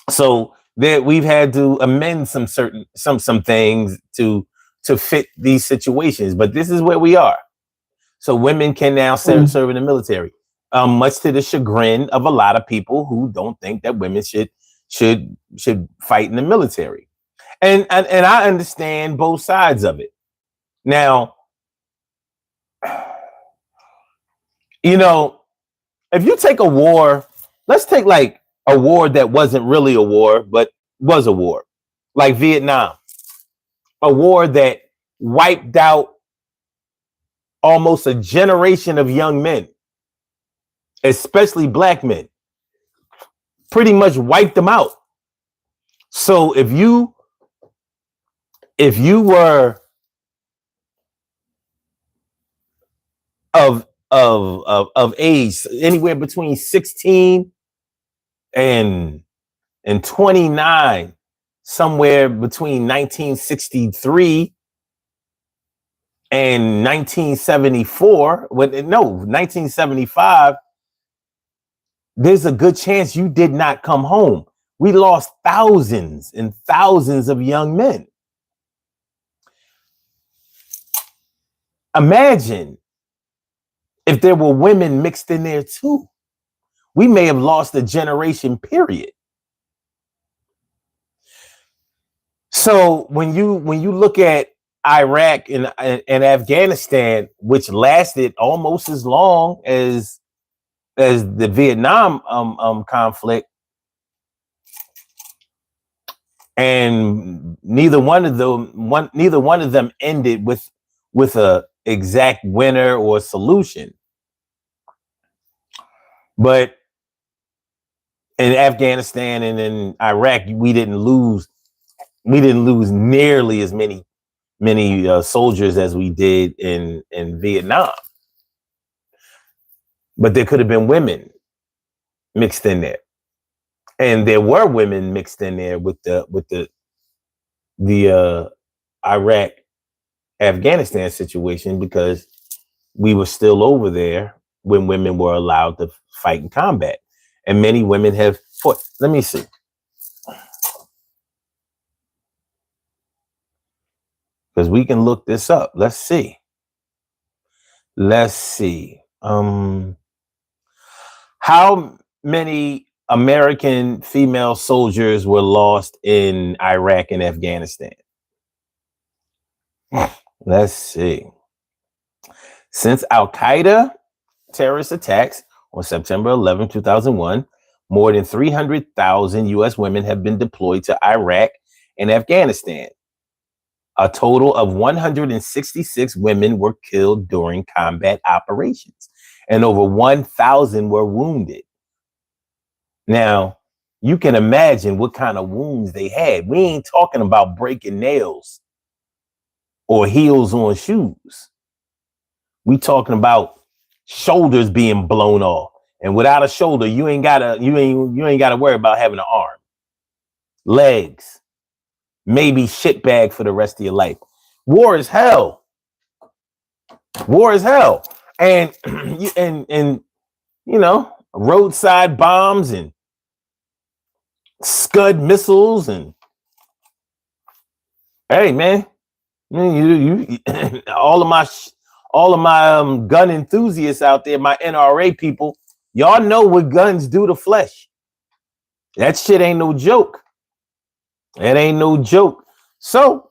A: So that we've had to amend some things to fit these situations, but this is where we are. So women can now serve in the military, much to the chagrin of a lot of people who don't think that women should fight in the military. And I understand both sides of it. Now, if you take a war, let's take like a war that wasn't really a war, but was a war, like Vietnam, a war that wiped out almost a generation of young men, especially black men, pretty much wiped them out. So if you were of age anywhere between 16 and 29, somewhere between 1963 and 1974, 1975, there's a good chance you did not come home. We lost thousands and thousands of young men. Imagine if there were women mixed in there too. We may have lost a generation, period. So when you look at Iraq and Afghanistan, which lasted almost as long as the Vietnam conflict, and neither one of them ended with a exact winner or solution. But in Afghanistan and in Iraq, we didn't lose nearly as many soldiers as we did in Vietnam. But there could have been women mixed in there, and there were women mixed in there with the Iraq Afghanistan situation, because we were still over there when women were allowed to fight in combat, and many women have fought. Let me see. Because we can look this up. Let's see. Let's see. How many American female soldiers were lost in Iraq and Afghanistan? Let's see. Since Al Qaeda terrorist attacks on September 11, 2001, more than 300,000 U.S. women have been deployed to Iraq and Afghanistan. A total of 166 women were killed during combat operations, and over 1,000 were wounded. Now, you can imagine what kind of wounds they had. We ain't talking about breaking nails or heels on shoes. We talking about shoulders being blown off. And without a shoulder, you ain't gotta worry about having an arm, legs, maybe shit bag for the rest of your life. War is hell. War is hell. And roadside bombs and Scud missiles and hey man, you all of my gun enthusiasts out there, my NRA people, y'all know what guns do to flesh. That shit ain't no joke. It ain't no joke. So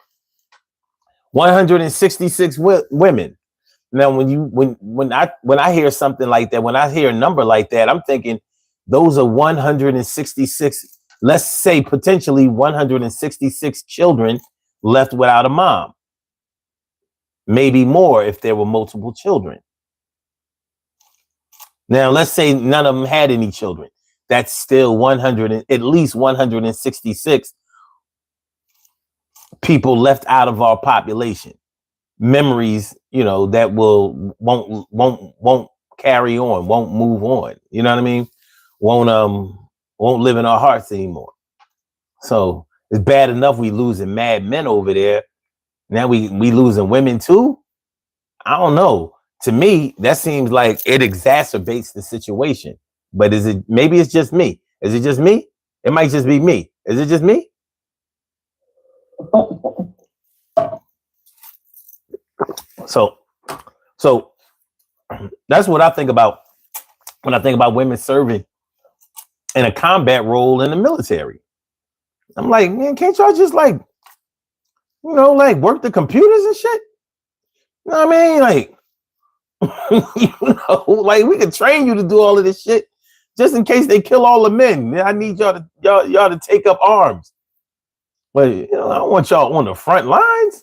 A: 166 women. Now, when I hear something like that, when I hear a number like that, I'm thinking those are 166. Let's say potentially 166 children left without a mom. Maybe more if there were multiple children. Now, let's say none of them had any children. That's still at least 166 people left out of our population. Memories, that won't carry on, won't move on. You know what I mean? Won't live in our hearts anymore. So it's bad enough we losing mad men over there. Now we losing women too. I don't know. To me, that seems like it exacerbates the situation. But maybe it's just me? Is it just me? It might just be me. Is it just me? So that's what I think about when I think about women serving in a combat role in the military. I'm like, man, can't y'all just like work the computers and shit? You know what I mean? Like, like we could train you to do all of this shit just in case they kill all the men. I need y'all to take up arms. But I don't want y'all on the front lines.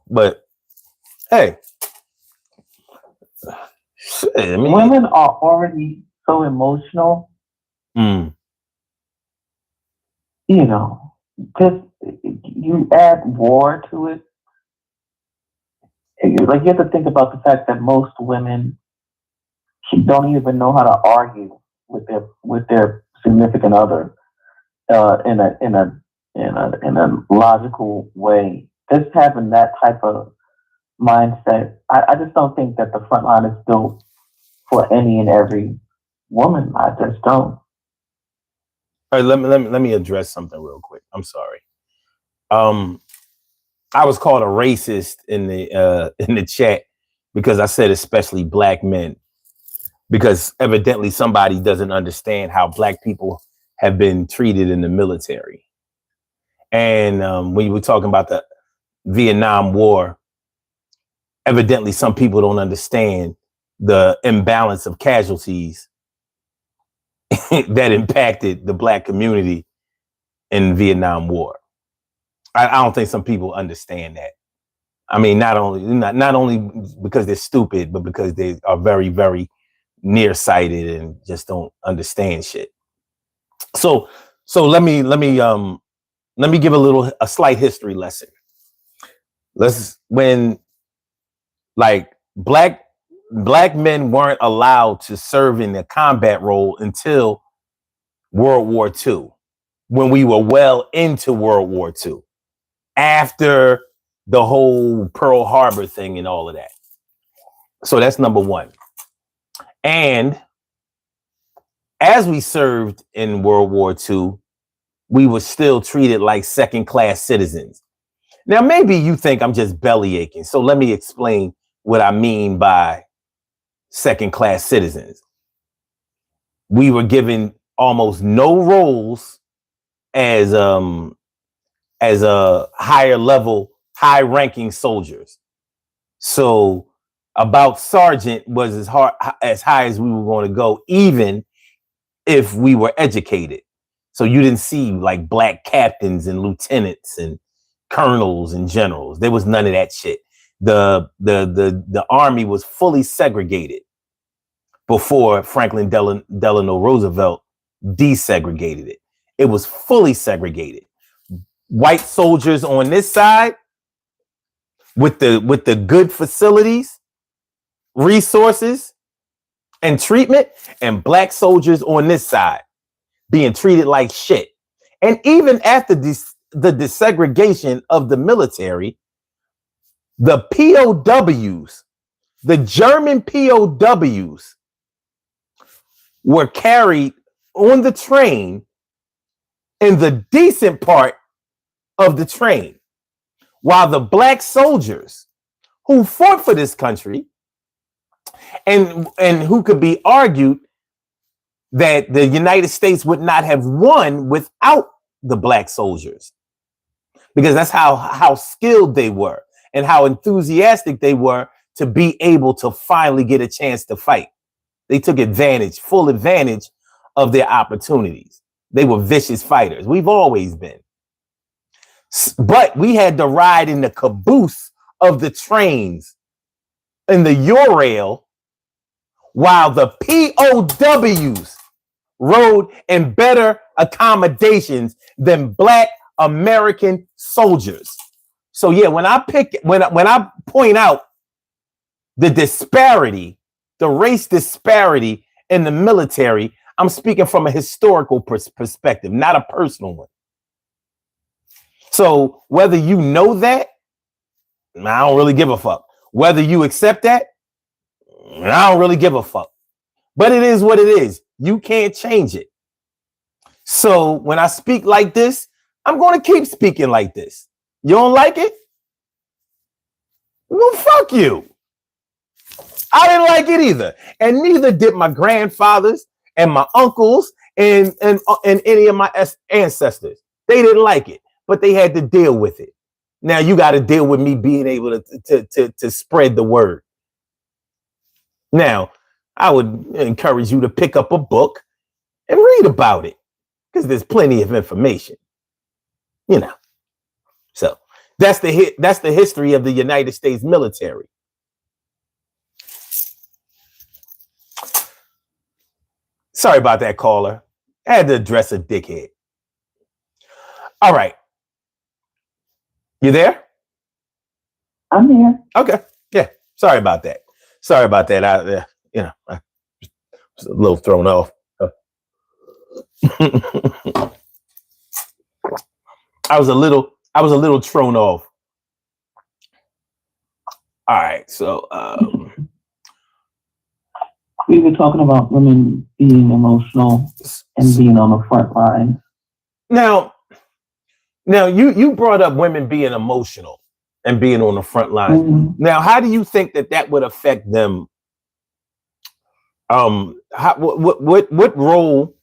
A: But hey, shit, I mean,
B: women are already so emotional. Just you add war to it. Like you have to think about the fact that most women don't even know how to argue with their significant other in a logical way. Just having that type of mindset, I just don't think that the front line is built for any and every woman. I just don't.
A: All right, let me address something real quick. I'm sorry. I was called a racist in the chat because I said especially black men, because evidently somebody doesn't understand how black people have been treated in the military. And when you were talking about the Vietnam War, evidently some people don't understand the imbalance of casualties that impacted the black community in Vietnam War. I don't think some people understand that. I mean, not only because they're stupid, but because they are very, very nearsighted and just don't understand shit. So let me give a slight history lesson. When like black men weren't allowed to serve in a combat role until World War II, when we were well into World War II, after the whole Pearl Harbor thing and all of that. So that's number one. And as we served in World War II, we were still treated like second-class citizens. Now, maybe you think I'm just belly aching. So let me explain what I mean by second-class citizens. We were given almost no roles as a higher level, high-ranking soldiers. So about sergeant was as high as we were going to go, even if we were educated. So you didn't see like black captains and lieutenants and colonels and generals. There was none of that shit. The army was fully segregated before Franklin Delano Roosevelt desegregated it. It was fully segregated. White soldiers on this side with the good facilities, resources, and treatment, and black soldiers on this side being treated like shit. And even after the desegregation of the military, the POWs, the German POWs, were carried on the train in the decent part of the train, while the black soldiers who fought for this country and who could be argued that the United States would not have won without the black soldiers, because that's how skilled they were and how enthusiastic they were to be able to finally get a chance to fight. They took full advantage of their opportunities. They were vicious fighters. We've always been. But we had to ride in the caboose of the trains in the Eurail, while the POWs rode in better accommodations than black American soldiers. So yeah, when I point out the disparity, the race disparity in the military, I'm speaking from a historical perspective, not a personal one. So whether you know that, I don't really give a fuck. Whether you accept that, I don't really give a fuck. But it is what it is. You can't change it. So when I speak like this, I'm going to keep speaking like this. You don't like it? Well, fuck you. I didn't like it either. And neither did my grandfathers and my uncles and any of my ancestors. They didn't like it, but they had to deal with it. Now you got to deal with me being able to spread the word. Now, I would encourage you to pick up a book and read about it, because there's plenty of information, you know. So that's the history of the United States military. Sorry about that, caller. I had to address a dickhead. All right. You there?
B: I'm here.
A: Okay. Yeah. Sorry about that. I was a little thrown off. I was a little thrown off. All right. So
B: we were talking about women being emotional and being on the front line.
A: Now you brought up women being emotional and being on the front line. Mm-hmm. Now, how do you think that would affect them? What role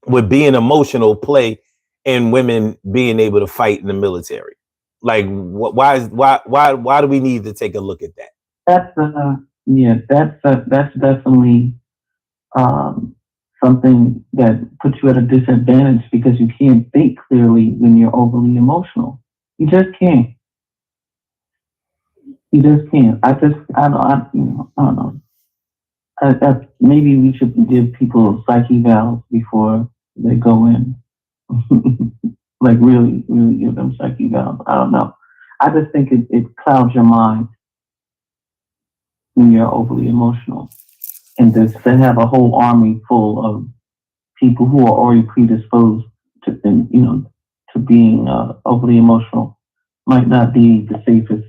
A: would being emotional play in women being able to fight in the military? Like, why do we need to take a look at that?
B: That's definitely something that puts you at a disadvantage, because you can't think clearly when you're overly emotional. You just can't. You just can't. I don't know. Maybe we should give people psyche valves before they go in. Like really, really give them psyche valves. I don't know. I just think it clouds your mind when you're overly emotional. And to have a whole army full of people who are already predisposed to being overly emotional might not be the safest.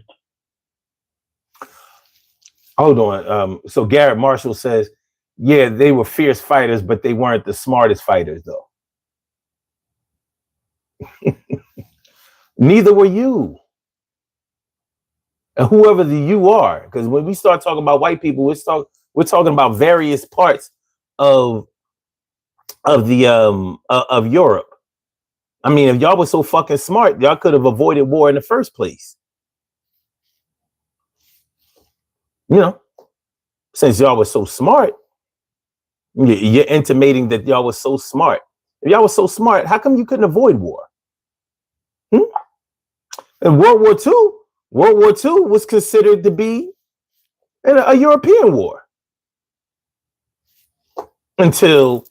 A: Hold on. So Garrett Marshall says, yeah, they were fierce fighters, but they weren't the smartest fighters, though. Neither were you. And whoever the you are, because when we start talking about white people, we're We're talking about various parts of of Europe. I mean, if y'all were so fucking smart, y'all could have avoided war in the first place. You know, since y'all were so smart, you're intimating that y'all was so smart. If y'all was so smart, how come you couldn't avoid war? In World War II was considered to be a European war until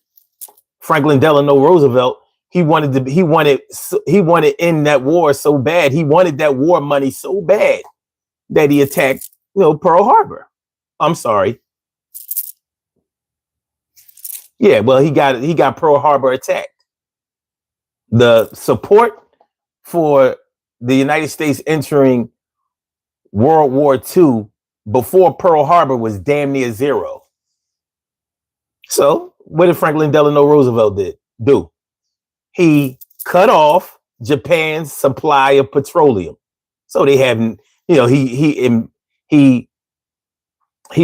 A: Franklin Delano Roosevelt. He wanted in that war so bad. He wanted that war money so bad that he attacked, Pearl Harbor. I'm sorry. Yeah, well, he got Pearl Harbor attacked. The support for the United States entering World War II before Pearl Harbor was damn near zero. So what did Franklin Delano Roosevelt do? He cut off Japan's supply of petroleum. So they haven't, he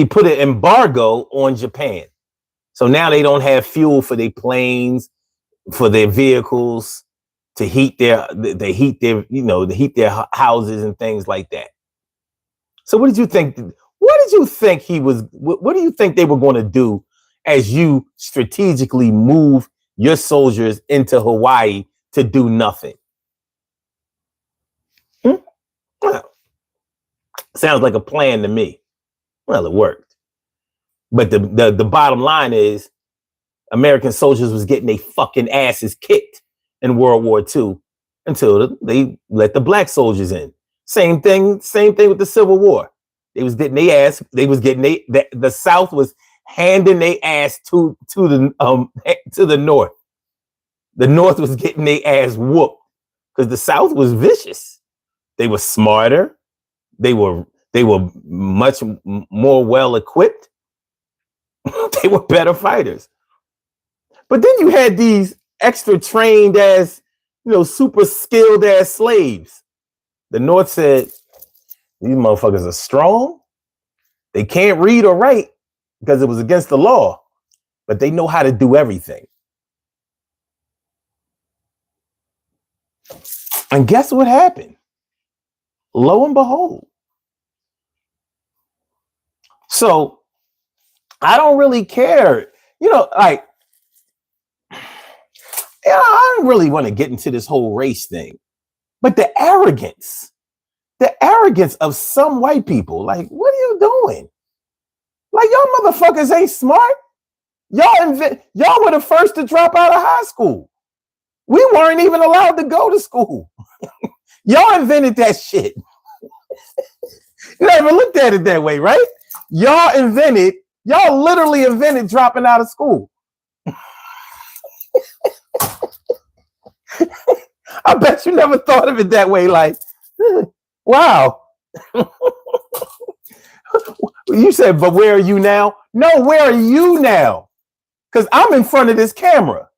A: put an embargo on Japan. So now they don't have fuel for their planes, for their vehicles, to heat their houses and things like that. So what did you think? What do you think they were going to do as you strategically move your soldiers into Hawaii to do nothing? Well, sounds like a plan to me. Well, it worked. But the bottom line is American soldiers was getting their fucking asses kicked in World War II until they let the black soldiers in. Same thing with the Civil War. They was getting their ass. They was getting the South was handing their ass to the North. The North was getting their ass whooped because the South was vicious. They were smarter. They were much more well equipped. They were better fighters. But then you had these extra trained as, super skilled as slaves. The North said, these motherfuckers are strong. They can't read or write because it was against the law, but they know how to do everything. And guess what happened? Lo and behold. So I don't really care. I don't really want to get into this whole race thing, but the arrogance of some white people, like, what are you doing? Like, y'all motherfuckers ain't smart. Y'all were the first to drop out of high school. We weren't even allowed to go to school. Y'all invented that shit. You never looked at it that way, right? Y'all literally invented dropping out of school. I bet you never thought of it that way. Like, wow. You said, but where are you now? No, where are you now? Because I'm in front of this camera.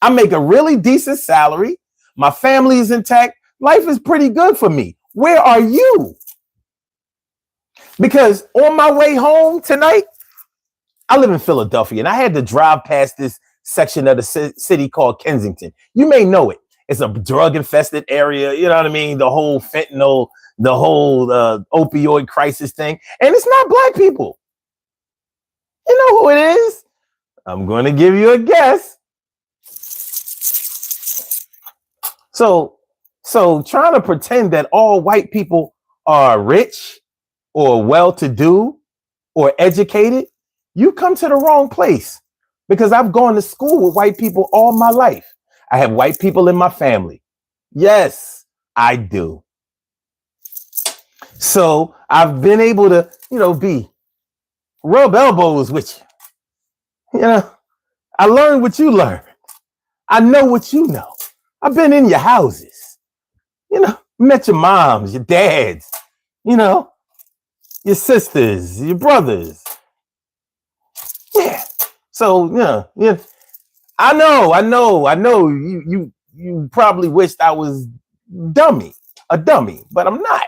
A: I make a really decent salary. My family is intact. Life is pretty good for me. Where are you? Because on my way home tonight, I live in Philadelphia, and I had to drive past this section of the city called Kensington. You may know it. It's a drug-infested area. You know what I mean? The whole fentanyl, the whole opioid crisis thing. And it's not black people. You know who it is? I'm going to give you a guess. So trying to pretend that all white people are rich or well-to-do or educated, you come to the wrong place, because I've gone to school with white people all my life. I have white people in my family. Yes, I do. So I've been able to, be rub elbows with you. I learned what you learned. I know what you know. I've been in your houses. Met your moms, your dads, your sisters, your brothers. Yeah. So, yeah. I know. You probably wished I was a dummy, but I'm not.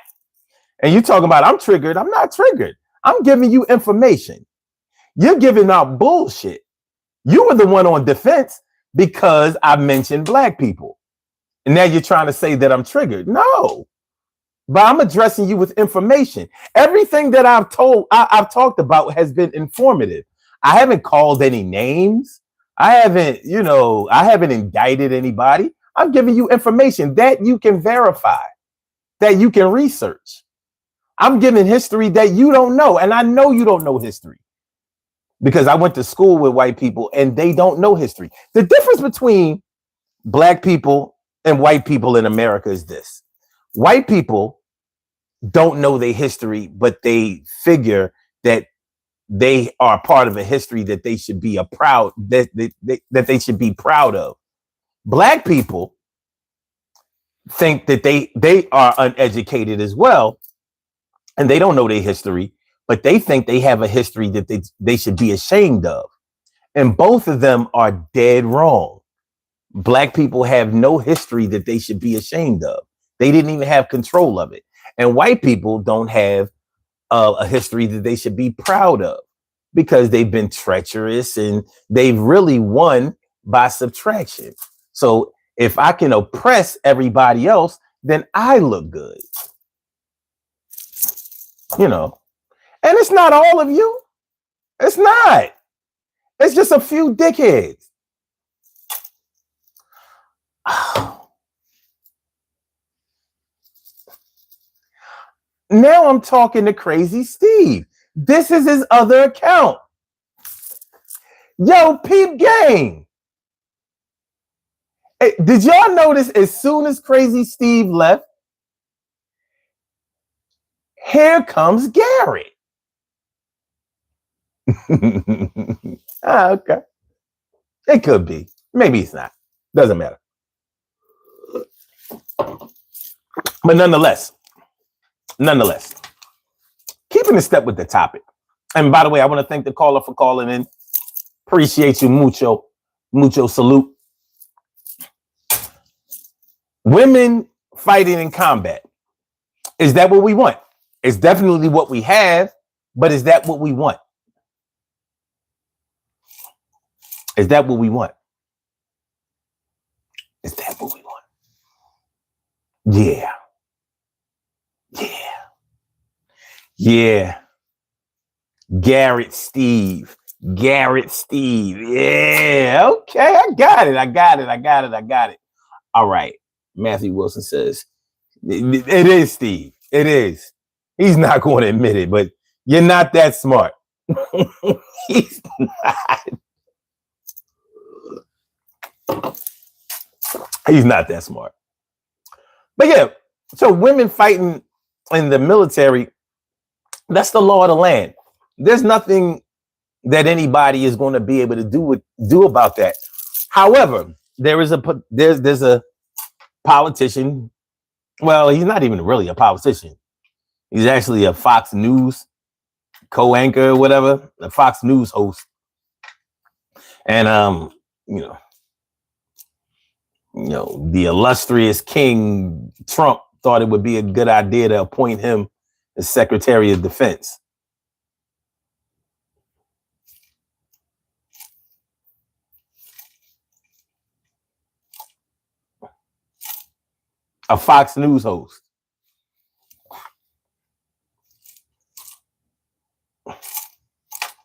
A: And you talking about I'm triggered. I'm not triggered. I'm giving you information. You're giving out bullshit. You were the one on defense because I mentioned black people. And now you're trying to say that I'm triggered. No, but I'm addressing you with information. Everything that I've talked about has been informative. I haven't called any names. I haven't indicted anybody. I'm giving you information that you can verify, that you can research. I'm giving history that you don't know. And I know you don't know history because I went to school with white people and they don't know history. The difference between black people and white people in America is this. White people don't know their history, but they figure that they are part of a history that they should be that they should be proud of. Black people think that they are uneducated as well, and they don't know their history, but they think they have a history that they should be ashamed of. And both of them are dead wrong. Black people have no history that they should be ashamed of. They didn't even have control of it. And white people don't have a history that they should be proud of because they've been treacherous and they've really won by subtraction. So if I can oppress everybody else, then I look good. You know, and it's not all of you. It's not. It's just a few dickheads. Now I'm talking to Crazy Steve. This is his other account. Yo, peep gang. Hey, did y'all notice as soon as Crazy Steve left, here comes Garrett. Okay. It could be. Maybe it's not. Doesn't matter. But nonetheless, keeping in step with the topic. And by the way, I want to thank the caller for calling in. Appreciate you mucho. Mucho salute. Women fighting in combat. Is that what we want? It's definitely what we have, but is that what we want? Is that what we want? Is that what we want? Yeah. Garrett Steve. Yeah. Okay. I got it. All right. Matthew Wilson says, it is Steve. It is. He's not going to admit it, but you're not that smart. He's not. He's not that smart. But yeah, so women fighting in the military, that's the law of the land. There's nothing that anybody is going to be able to do about that. However, there's a politician. Well, he's not even really a politician. He's actually a Fox News co-anchor or whatever, a Fox News host. And the illustrious King Trump thought it would be a good idea to appoint him as Secretary of Defense. A Fox News host.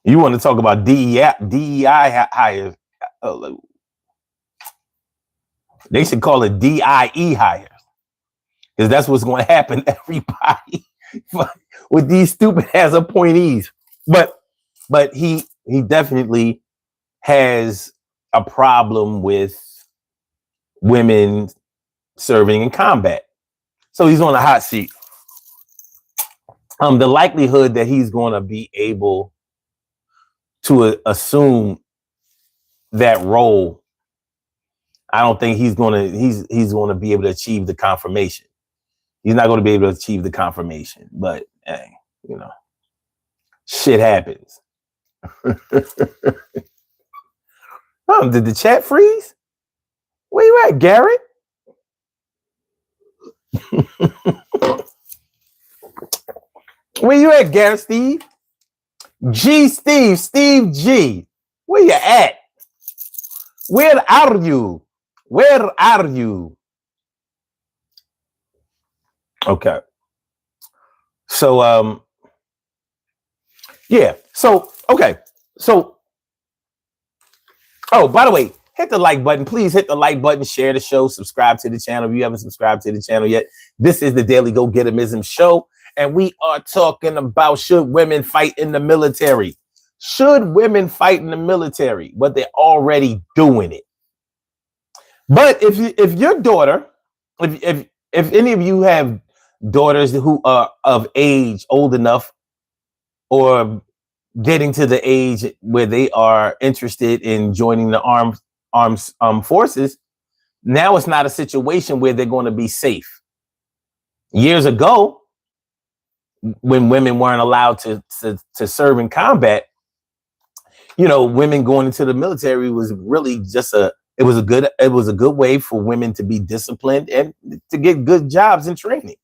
A: You want to talk about DEI hires? They should call it DIE hires, because that's what's going to happen to everybody with these stupid ass appointees. But he definitely has a problem with women serving in combat. So he's on a hot seat. The likelihood that he's going to be able to assume that role, I don't think he's going to be able to achieve the confirmation. He's not going to be able to achieve the confirmation, but hey, shit happens. Did the chat freeze? Where you at, Garrett? Where you at, Garrett Steve? Steve G, where you at? Where are you? Where are you? Okay. So yeah. So okay. So oh, by the way, hit the like button. Please hit the like button, share the show, subscribe to the channel if you haven't subscribed to the channel yet. This is the Daily Go Getimism Show, and we are talking about should women fight in the military? Should women fight in the military? But they're already doing it. But if your daughter, if any of you have daughters who are of age, old enough, or getting to the age where they are interested in joining the armed forces, now it's not a situation where they're going to be safe. Years ago, when women weren't allowed to serve in combat, you know, women going into the military was really just it was a good way for women to be disciplined and to get good jobs and training.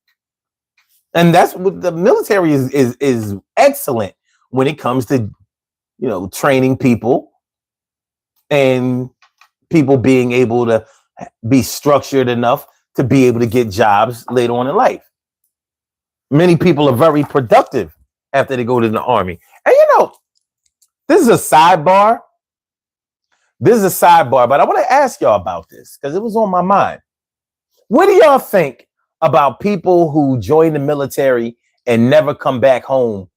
A: And that's what the military is excellent when it comes to, you know, training people and people being able to be structured enough to be able to get jobs later on in life. Many people are very productive after they go to the army. And you know, this is a sidebar. But I want to ask y'all about this because it was on my mind. What do y'all think about people who join the military and never come back home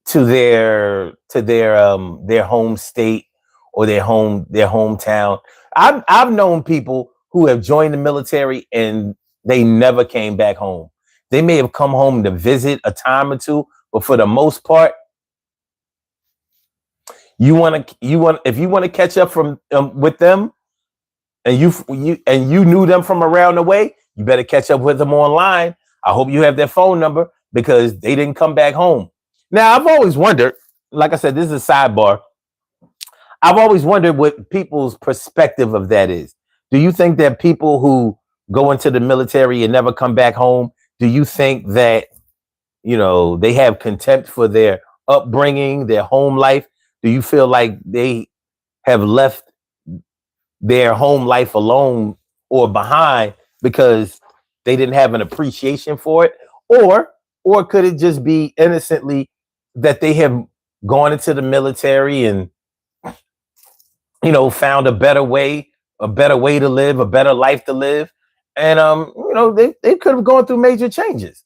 A: to their home state or their hometown? I've known people who have joined the military and they never came back home. They may have come home to visit a time or two, but for the most part, if you want to catch up from with them, and you knew them from around the way, you better catch up with them online. I hope you have their phone number because they didn't come back home. Now, I've always wondered, like I said, this is a sidebar. I've always wondered what people's perspective of that is. Do you think that people who go into the military and never come back home, do you think that, you know, they have contempt for their upbringing, their home life? Do you feel like they have left their home life alone or behind because they didn't have an appreciation for it? Or could it just be innocently that they have gone into the military and, you know, found a better way to live, a better life to live? And you know, they could have gone through major changes.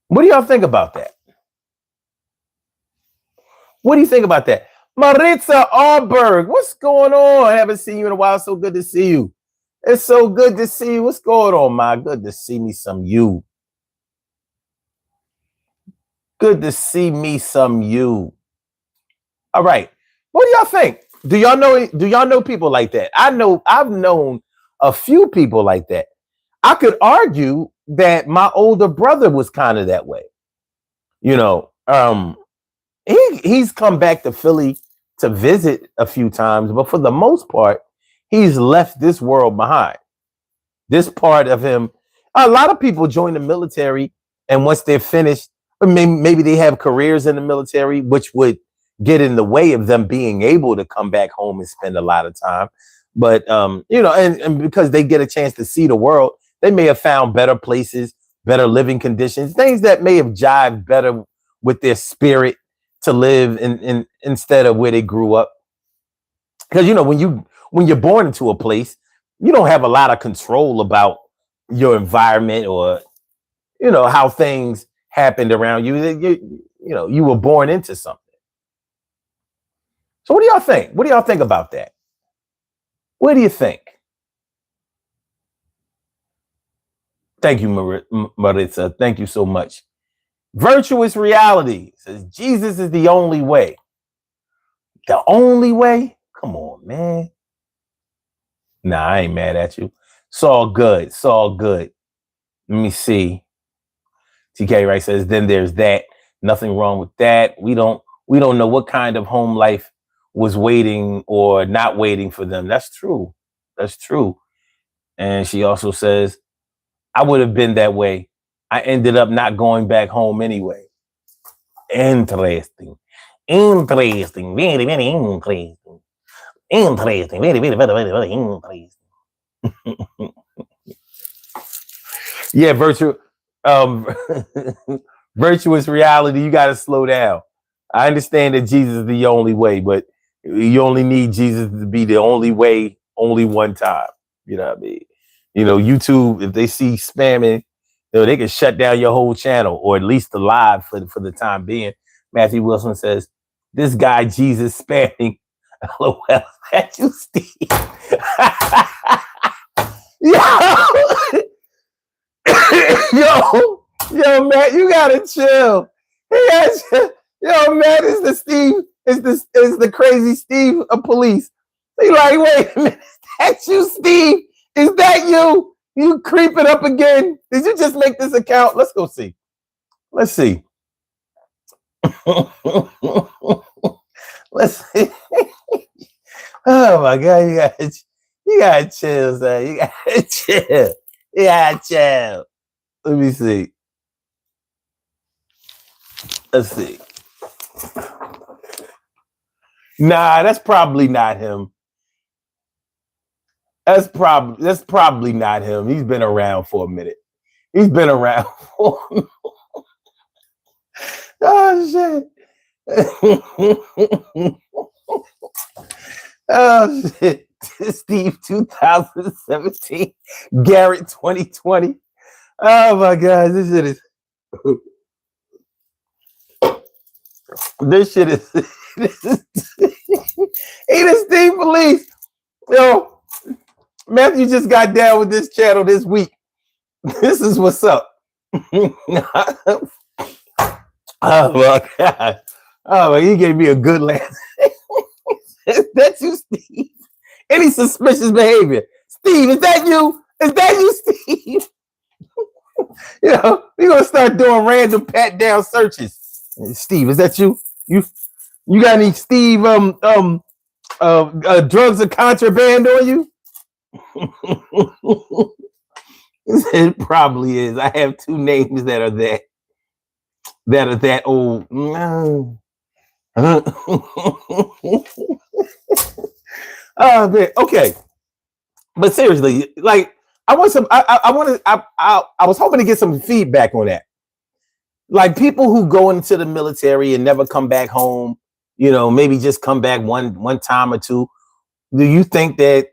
A: What do y'all think about that? What do you think about that? Maritza Arberg, what's going on? I haven't seen you in a while. So good to see you. It's so good to see you. What's going on, ma? Good to see me some you. Good to see me some you. All right. What do y'all think? Do y'all know people like that? I've known a few people like that. I could argue that my older brother was kind of that way. You know, he's come back to Philly to visit a few times, but for the most part, he's left this world behind. This part of him, a lot of people join the military, and once they're finished, maybe they have careers in the military, which would get in the way of them being able to come back home and spend a lot of time. But you know, and because they get a chance to see the world, they may have found better places, better living conditions, things that may have jived better with their spirit to live in instead of where they grew up. Because you know, when you're born into a place, you don't have a lot of control about your environment or, you know, how things happened around you. You know, you were born into something. So what do y'all think? What do y'all think about that? What do you think? Thank you, Maritza. Thank you so much. Virtuous Reality says Jesus is the only way. The only way? Come on, man. Nah, I ain't mad at you. It's all good. It's all good. Let me see. TK Wright says, then there's that. Nothing wrong with that. We don't know what kind of home life was waiting or not waiting for them. That's true. That's true. And she also says, I would have been that way. I ended up not going back home anyway. Interesting. Interesting. Very, very interesting. Interesting. Very, very, very, very, very interesting. Yeah, um, virtuous reality, you got to slow down. I understand that Jesus is the only way, but you only need Jesus to be the only way, only one time. You know what I mean? You know, YouTube, if they see spamming, you know, they can shut down your whole channel, or at least the live for the time being. Matthew Wilson says, this guy, Jesus, spamming. LOL, that you, Steve. Yo! yo, Matt, you gotta chill. Yo, Matt is the Steve, is the crazy Steve of police. He like, wait a minute, is that you, Steve? Is that you? You creeping up again? Did you just make this account? Let's go see. Let's see. Let's see. Oh my God, you gotta chill, son. You gotta chill. You gotta chill. Let me see. Let's see. Nah, that's probably not him. That's probably not him. He's been around for a minute. He's been around for oh shit. Oh shit. Steve 2017. Garrett 2020. Oh my God, this shit is this is he the Steve police. Yo, Matthew just got down with this channel this week. This is what's up. Oh my God. Oh, he gave me a good laugh. That's you, Steve. Any suspicious behavior. Steve, is that you? Is that you, Steve? You know, we're gonna start doing random pat down searches. Steve, is that you? You got any Steve drugs or contraband on you? It probably is. I have two names that are that old. Oh man, okay. But seriously, like I want some. I was hoping to get some feedback on that. Like people who go into the military and never come back home, you know, maybe just come back one time or two. Do you think that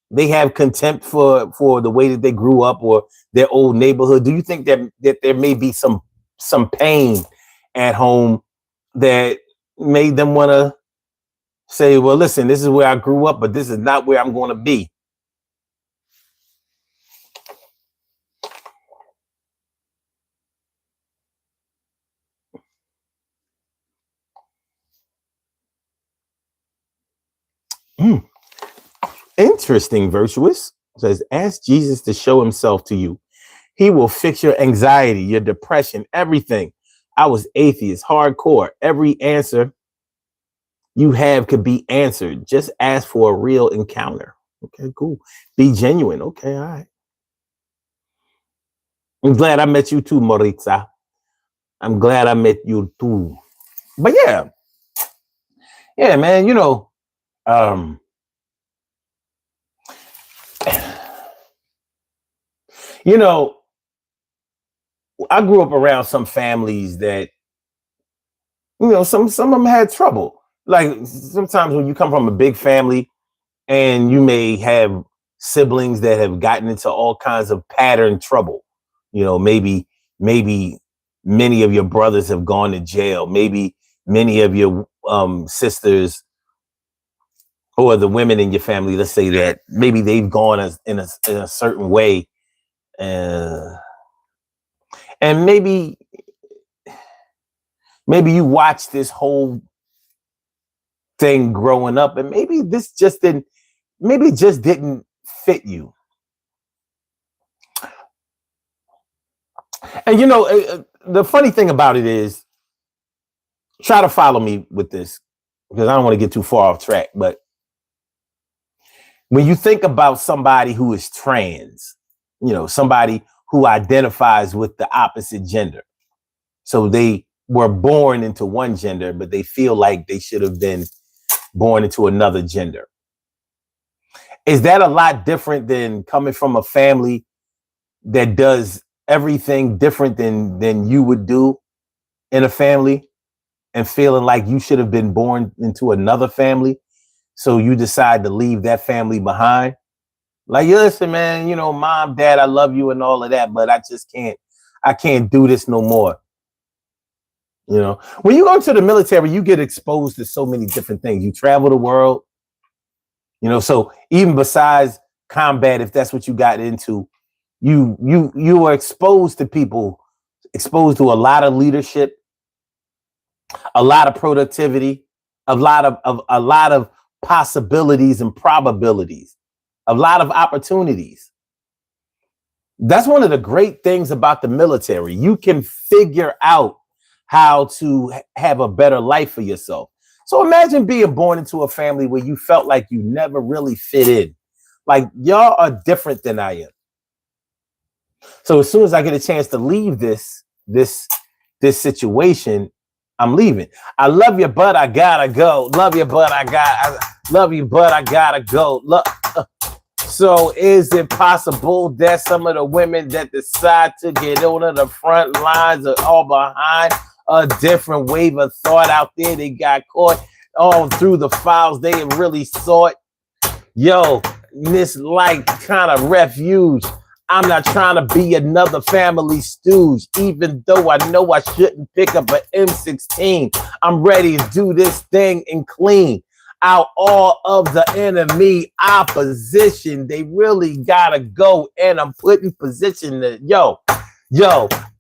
A: they have contempt for the way that they grew up or their old neighborhood? Do you think that there may be some pain at home that made them want to say, well, listen, this is where I grew up, but this is not where I'm going to be? Interesting. Virtuous says, ask Jesus to show himself to you. He will fix your anxiety, your depression, everything. I was atheist, hardcore. Every answer you have could be answered. Just ask for a real encounter. Okay, cool. Be genuine. Okay, all right. I'm glad I met you too, Maritza. I'm glad I met you too. But yeah, man, you know, you know, I grew up around some families that, you know, some of them had trouble. Like sometimes when you come from a big family and you may have siblings that have gotten into all kinds of pattern trouble. You know, maybe many of your brothers have gone to jail. Maybe many of your sisters or the women in your family, let's say that maybe they've gone in a certain way. And maybe you watch this whole thing growing up and maybe it just didn't fit you. And you know, the funny thing about it is, try to follow me with this because I don't want to get too far off track. But when you think about somebody who is trans, you know, somebody who identifies with the opposite gender, so they were born into one gender, but they feel like they should have been born into another gender. Is that a lot different than coming from a family that does everything different than you would do in a family and feeling like you should have been born into another family? So you decide to leave that family behind? Like, listen, man, you know, mom, dad, I love you and all of that, but I can't do this no more. You know, when you go to the military, you get exposed to so many different things. You travel the world, you know, so even besides combat, if that's what you got into, you are exposed to people, exposed to a lot of leadership, a lot of productivity, a lot of possibilities and probabilities, a lot of opportunities. That's one of the great things about the military. You can figure out how to have a better life for yourself. So imagine being born into a family where you felt like you never really fit in. Like, y'all are different than I am. So as soon as I get a chance to leave this situation, I'm leaving. I love you, but I gotta go. Love you, but I love you, but I gotta go. So is it possible that some of the women that decide to get on the front lines are all behind a different wave of thought out there? They got caught all through the files. They really saw it. Yo, this like kind of refuge. I'm not trying to be another family stooge, even though I know I shouldn't pick up an M16. I'm ready to do this thing and clean out all of the enemy opposition. They really gotta go, and I'm put in position that yo,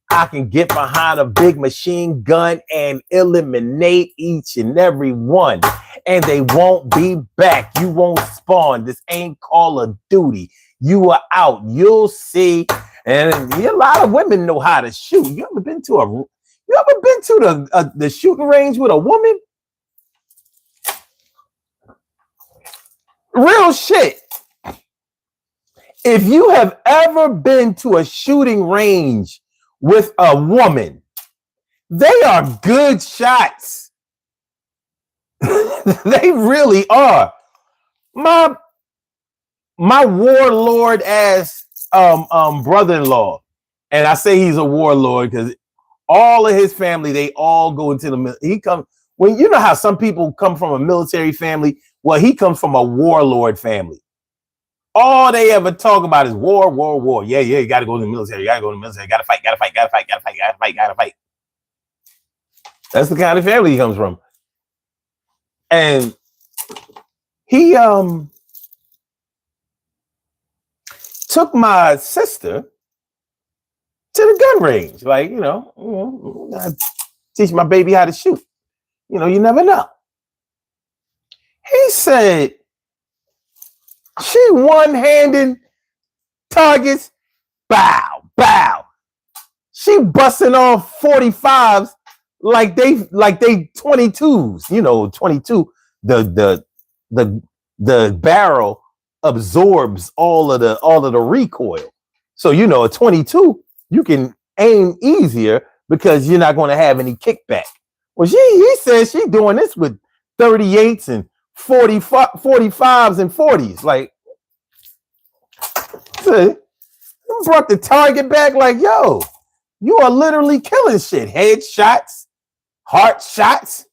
A: I can get behind a big machine gun and eliminate each and every one, and they won't be back. You won't spawn. This ain't Call of Duty. You are out. You'll see. And a lot of women know how to shoot. You ever been to the shooting range with a woman? Real shit. If you have ever been to a shooting range with a woman, they are good shots. They really are. My warlord ass brother-in-law, and I say he's a warlord because all of his family, they all go into the he come when you know how some people come from a military family. Well, he comes from a warlord family. All they ever talk about is war, war, war. Yeah, you gotta go to the military, gotta fight. That's the kind of family he comes from. And he took my sister to the gun range. Like, you know, I teach my baby how to shoot. You know, you never know. He said she one-handed targets, bow, bow. She busting off 45s like they 22s. You know, 22. The barrel absorbs all of the recoil. So, you know, a 22, you can aim easier because you're not going to have any kickback. Well, he says she's doing this with 38s and 45s and 40s. Like, so brought the target back like, yo, you are literally killing shit. Headshots, heart shots.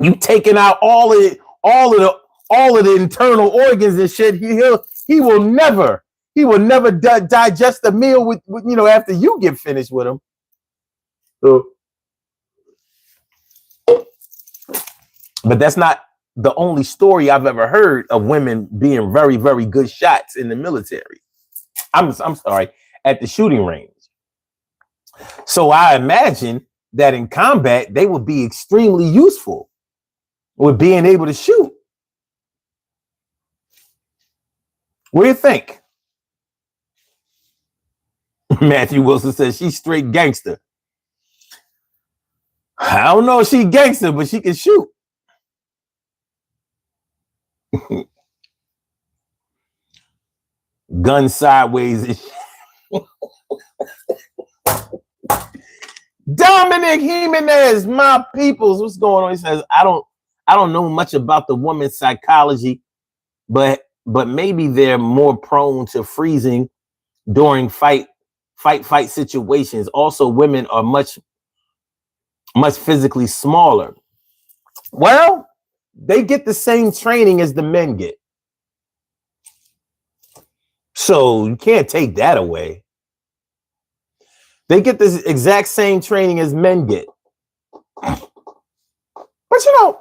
A: You taking out all of the internal organs and shit. He will never digest a meal with you know after you get finished with him. So, but that's not the only story I've ever heard of women being very, very good shots in the military. I'm sorry, at the shooting range. So I imagine that in combat, they would be extremely useful with being able to shoot. What do you think? Matthew Wilson says she's straight gangster. I don't know if she's gangster, but she can shoot. Gun sideways. Dominic Dominic Jimenez, my peoples, what's going on? He says, I don't know much about the woman's psychology, but maybe they're more prone to freezing during fight situations. Also, women are much physically smaller. Well, they get the same training as the men get. So you can't take that away. They get this exact same training as men get. But you know,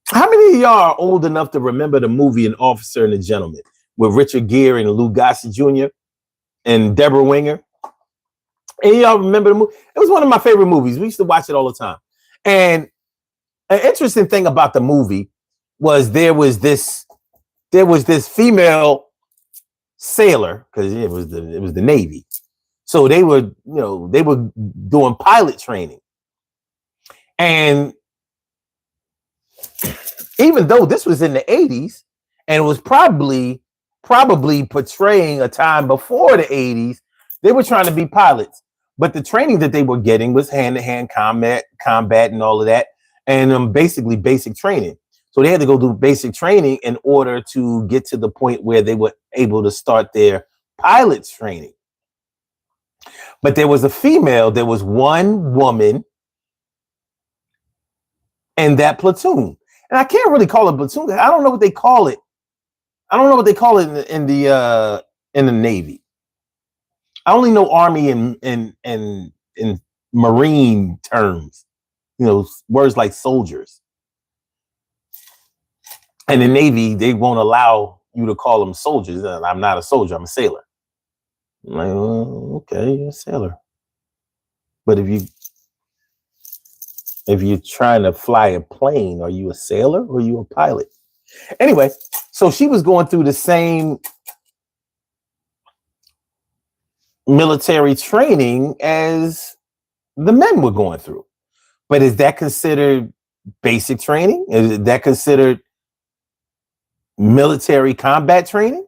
A: how many of y'all are old enough to remember the movie An Officer and a Gentleman with Richard Gere and Lou Gossett Jr. and Deborah Winger? And y'all remember the movie? It was one of my favorite movies. We used to watch it all the time. And an interesting thing about the movie was there was this female sailor, because it was the Navy. So they were doing pilot training. And even though this was in the 80s and it was probably portraying a time before the 80s, they were trying to be pilots. But the training that they were getting was hand-to-hand combat and all of that, and basically basic training. So they had to go do basic training in order to get to the point where they were able to start their pilot training. But there was one woman in that platoon. And I can't really call it platoon. I don't know what they call it. I don't know what they call it in the Navy. I only know Army and Marine terms, words like soldiers. And the Navy, they won't allow you to call them soldiers. I'm not a soldier, I'm a sailor. I'm like, well, okay, you're a sailor. But if you're trying to fly a plane, are you a sailor or are you a pilot? Anyway, so she was going through the same military training as the men were going through. But is that considered basic training? Is that considered military combat training?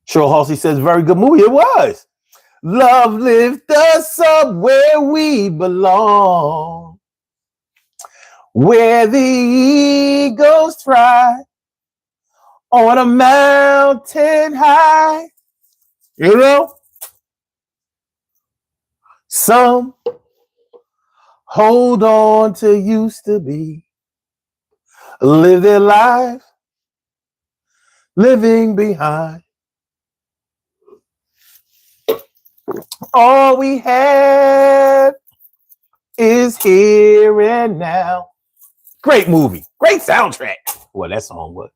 A: Cheryl Halsey says, very good movie. It was. Love lift us up where we belong, where the eagles fly on a mountain high. Some hold on to used to be, live their life living behind. All we have is here and now. Great movie, great soundtrack. Well, that song was,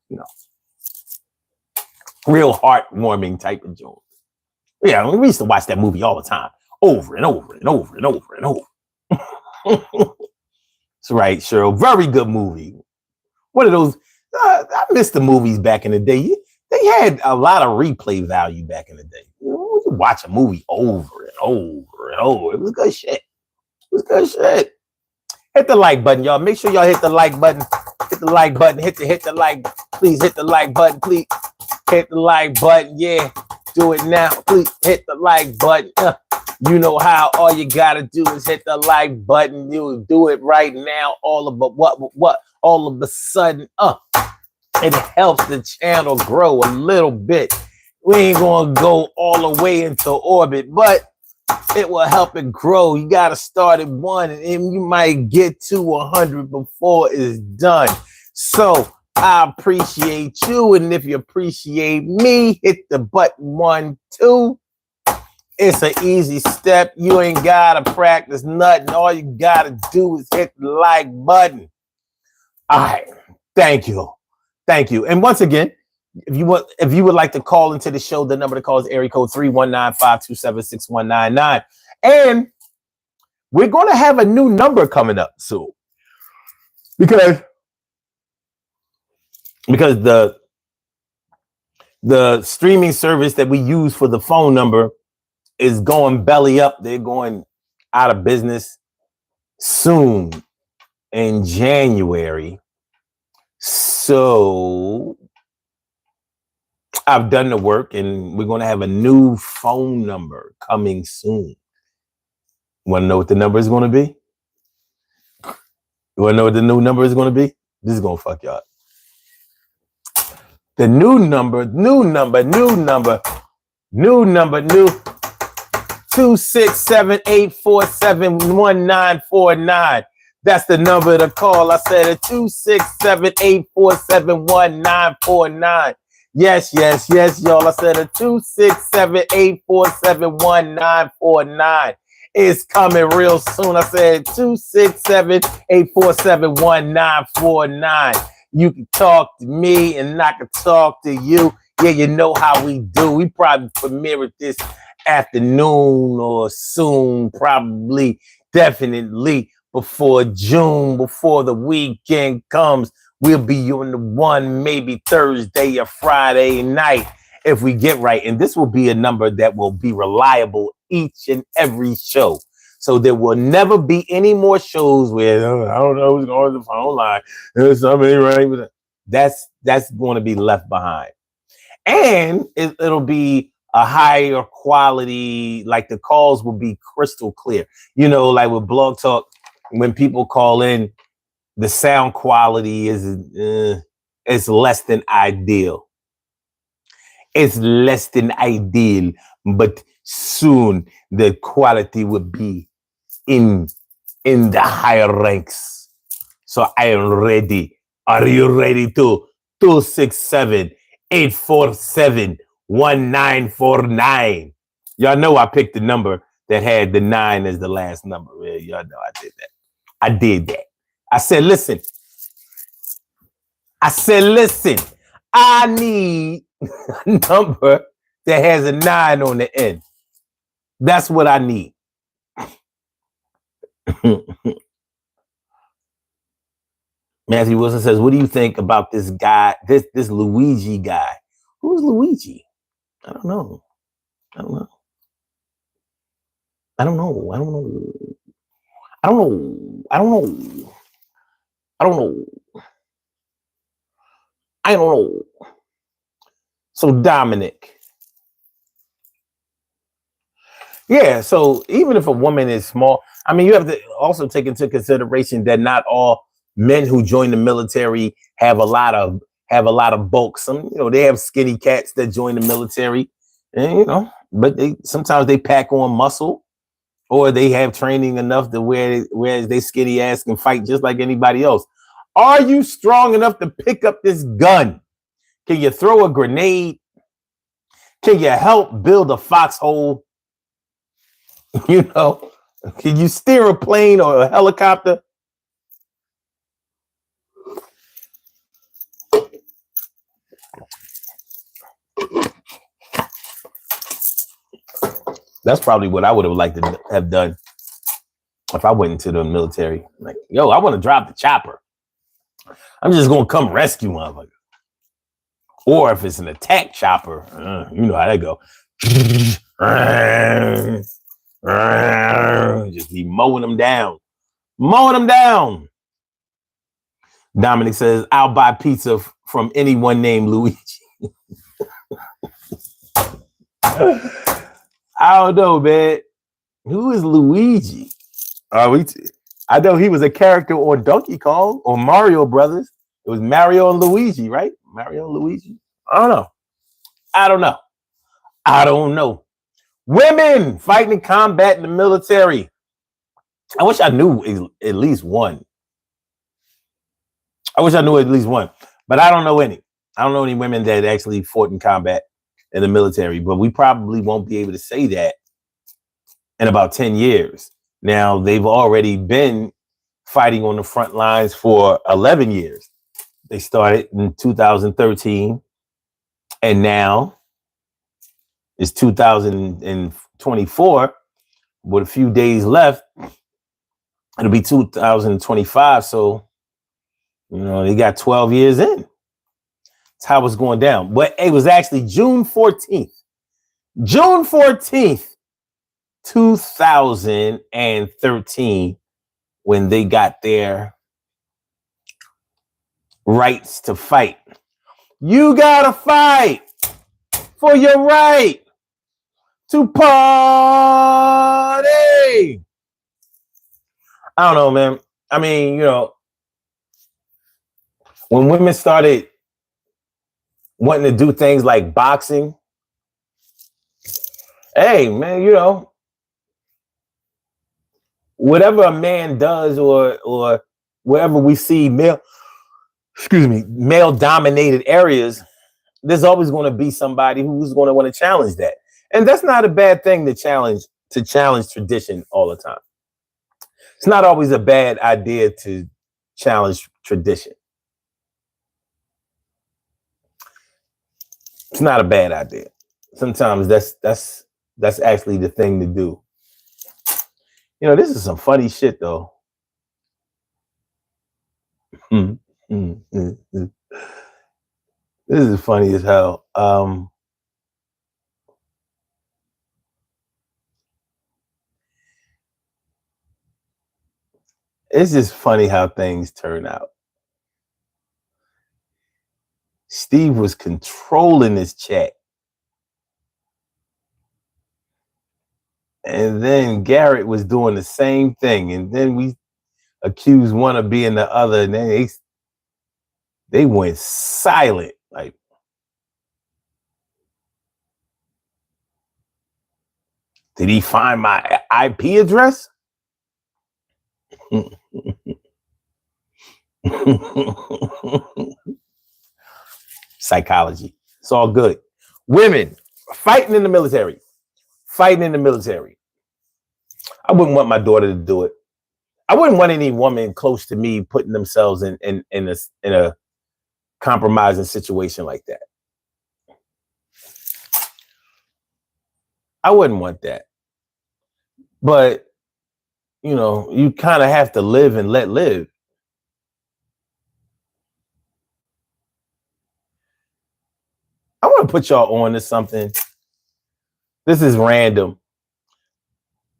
A: real heartwarming type of joke. Yeah, we used to watch that movie all the time, over and over and over and over and over. That's right, Cheryl. Very good movie. One of those. I miss the movies back in the day. They had a lot of replay value back in the day. You could watch a movie over and over and over. It was good shit. Hit the like button, y'all. Make sure y'all hit the like button. Hit the like button. Hit the like. Please hit the like button. Please hit the like button. Yeah, do it now. Please hit the like button. You know how. All you gotta do is hit the like button. You do it right now. All of a sudden, it helps the channel grow a little bit. We ain't gonna go all the way into orbit, but it will help it grow. You gotta start at 1, and you might get to 100 before it's done. So I appreciate you, and if you appreciate me, hit the button 1, 2. It's an easy step. You ain't gotta practice nothing. All you gotta do is hit the like button. All right. Thank you. And once again, if you would like to call into the show, the number to call is area code 319-527-6199. And we're going to have a new number coming up soon. Because the streaming service that we use for the phone number is going belly up. They're going out of business soon in January. So I've done the work, and we're going to have a new phone number coming soon. Want to know what the number is going to be? You want to know what the new number is going to be? This is going to fuck y'all. The new number, 267-847-1949. That's the number to call. I said it, 267-847-1949. Yes, y'all. I said it, 267-847-1949. It's coming real soon. I said 267-847-1949. You can talk to me and I can talk to you. Yeah, you know how we do. We probably premiere it this afternoon or soon, probably, definitely before June, before the weekend comes. We'll be on the one, maybe Thursday or Friday night if we get right. And this will be a number that will be reliable each and every show. So there will never be any more shows where I don't know who's going to the phone line. There's somebody right. That's going to be left behind. And it'll be a higher quality, like the calls will be crystal clear. You know, like with Blog Talk, when people call in, the sound quality is less than ideal. It's less than ideal, but soon the quality will be in the higher ranks. So I am ready. Are you ready to 267-847-1949? Y'all know I picked the number that had the 9 as the last number. Yeah, y'all know I did that. I said, listen, I need a number that has a 9 on the end. That's what I need. Matthew Wilson says, what do you think about this guy, this Luigi guy? Who's Luigi? I don't know. So Dominic. Yeah, so even if a woman is small, I mean, you have to also take into consideration that not all men who join the military have a lot of bulk. Some, they have skinny cats that join the military, and but sometimes they pack on muscle, or they have training enough to where they skinny ass can fight just like anybody else. Are you strong enough to pick up this gun? Can you throw a grenade? Can you help build a foxhole? Can you steer a plane or a helicopter? That's probably what I would have liked to have done if I went into the military. Like, yo, I want to drop the chopper. I'm just going to come rescue motherfucker. Or if it's an attack chopper, you know how that go. Just be mowing them down. Dominic says, I'll buy pizza from anyone named Luigi. I don't know, man. Who is Luigi? I know he was a character on Donkey Kong or Mario Brothers. It was Mario and Luigi, right? Mario and Luigi. I don't know. Women fighting in combat in the military. I wish I knew at least one. But I don't know any. I don't know any women that actually fought in combat in the military, but we probably won't be able to say that in about 10 years. Now, they've already been fighting on the front lines for 11 years. They started in 2013, and now it's 2024 with a few days left. It'll be 2025, so, they got 12 years in. That's how it's going down. But it was actually June 14th, 2013, when they got their rights to fight. You gotta fight for your right to party. I don't know, man. I mean, when women started wanting to do things like boxing, hey, man, whatever a man does or wherever we see male dominated areas, there's always going to be somebody who's going to want to challenge that. And that's not a bad thing to challenge tradition all the time. It's not always a bad idea to challenge tradition. It's not a bad idea. Sometimes that's actually the thing to do. This is some funny shit though. This is funny as hell. It's just funny how things turn out. Steve was controlling this chat. And then Garrett was doing the same thing. And then we accused one of being the other. And then they went silent. Like, did he find my IP address? Psychology. It's all good. Women fighting in the military. I wouldn't want my daughter to do it. I wouldn't want any woman close to me putting themselves in a compromising situation like that. I wouldn't want that. But, you kind of have to live and let live. I want to put y'all on to something. This is random.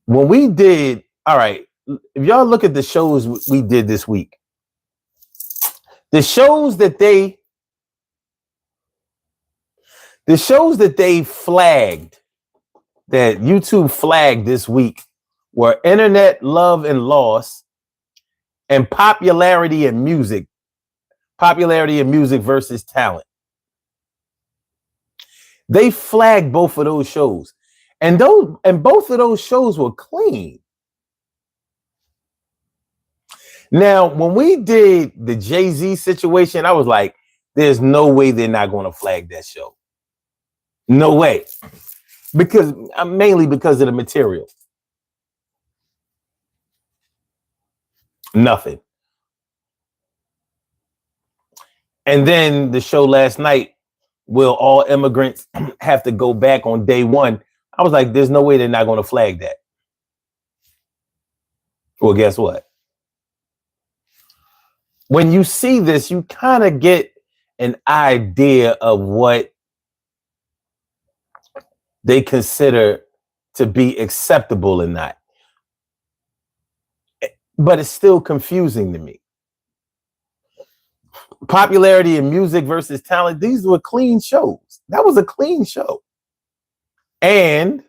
A: When we did, all right, if y'all look at the shows we did this week, the shows that they flagged, that YouTube flagged this week, were Internet Love and Loss and Popularity in Music versus Talent. They flagged both of those shows. And both of those shows were clean. Now, when we did the Jay-Z situation, I was like, there's no way they're not going to flag that show. No way. Mainly because of the material. Nothing. And then the show last night, will all immigrants have to go back on day one? I was like, there's no way they're not going to flag that. Well, guess what? When you see this, you kind of get an idea of what they consider to be acceptable and not. But it's still confusing to me. Popularity in Music versus Talent, these were clean shows. That was a clean show. And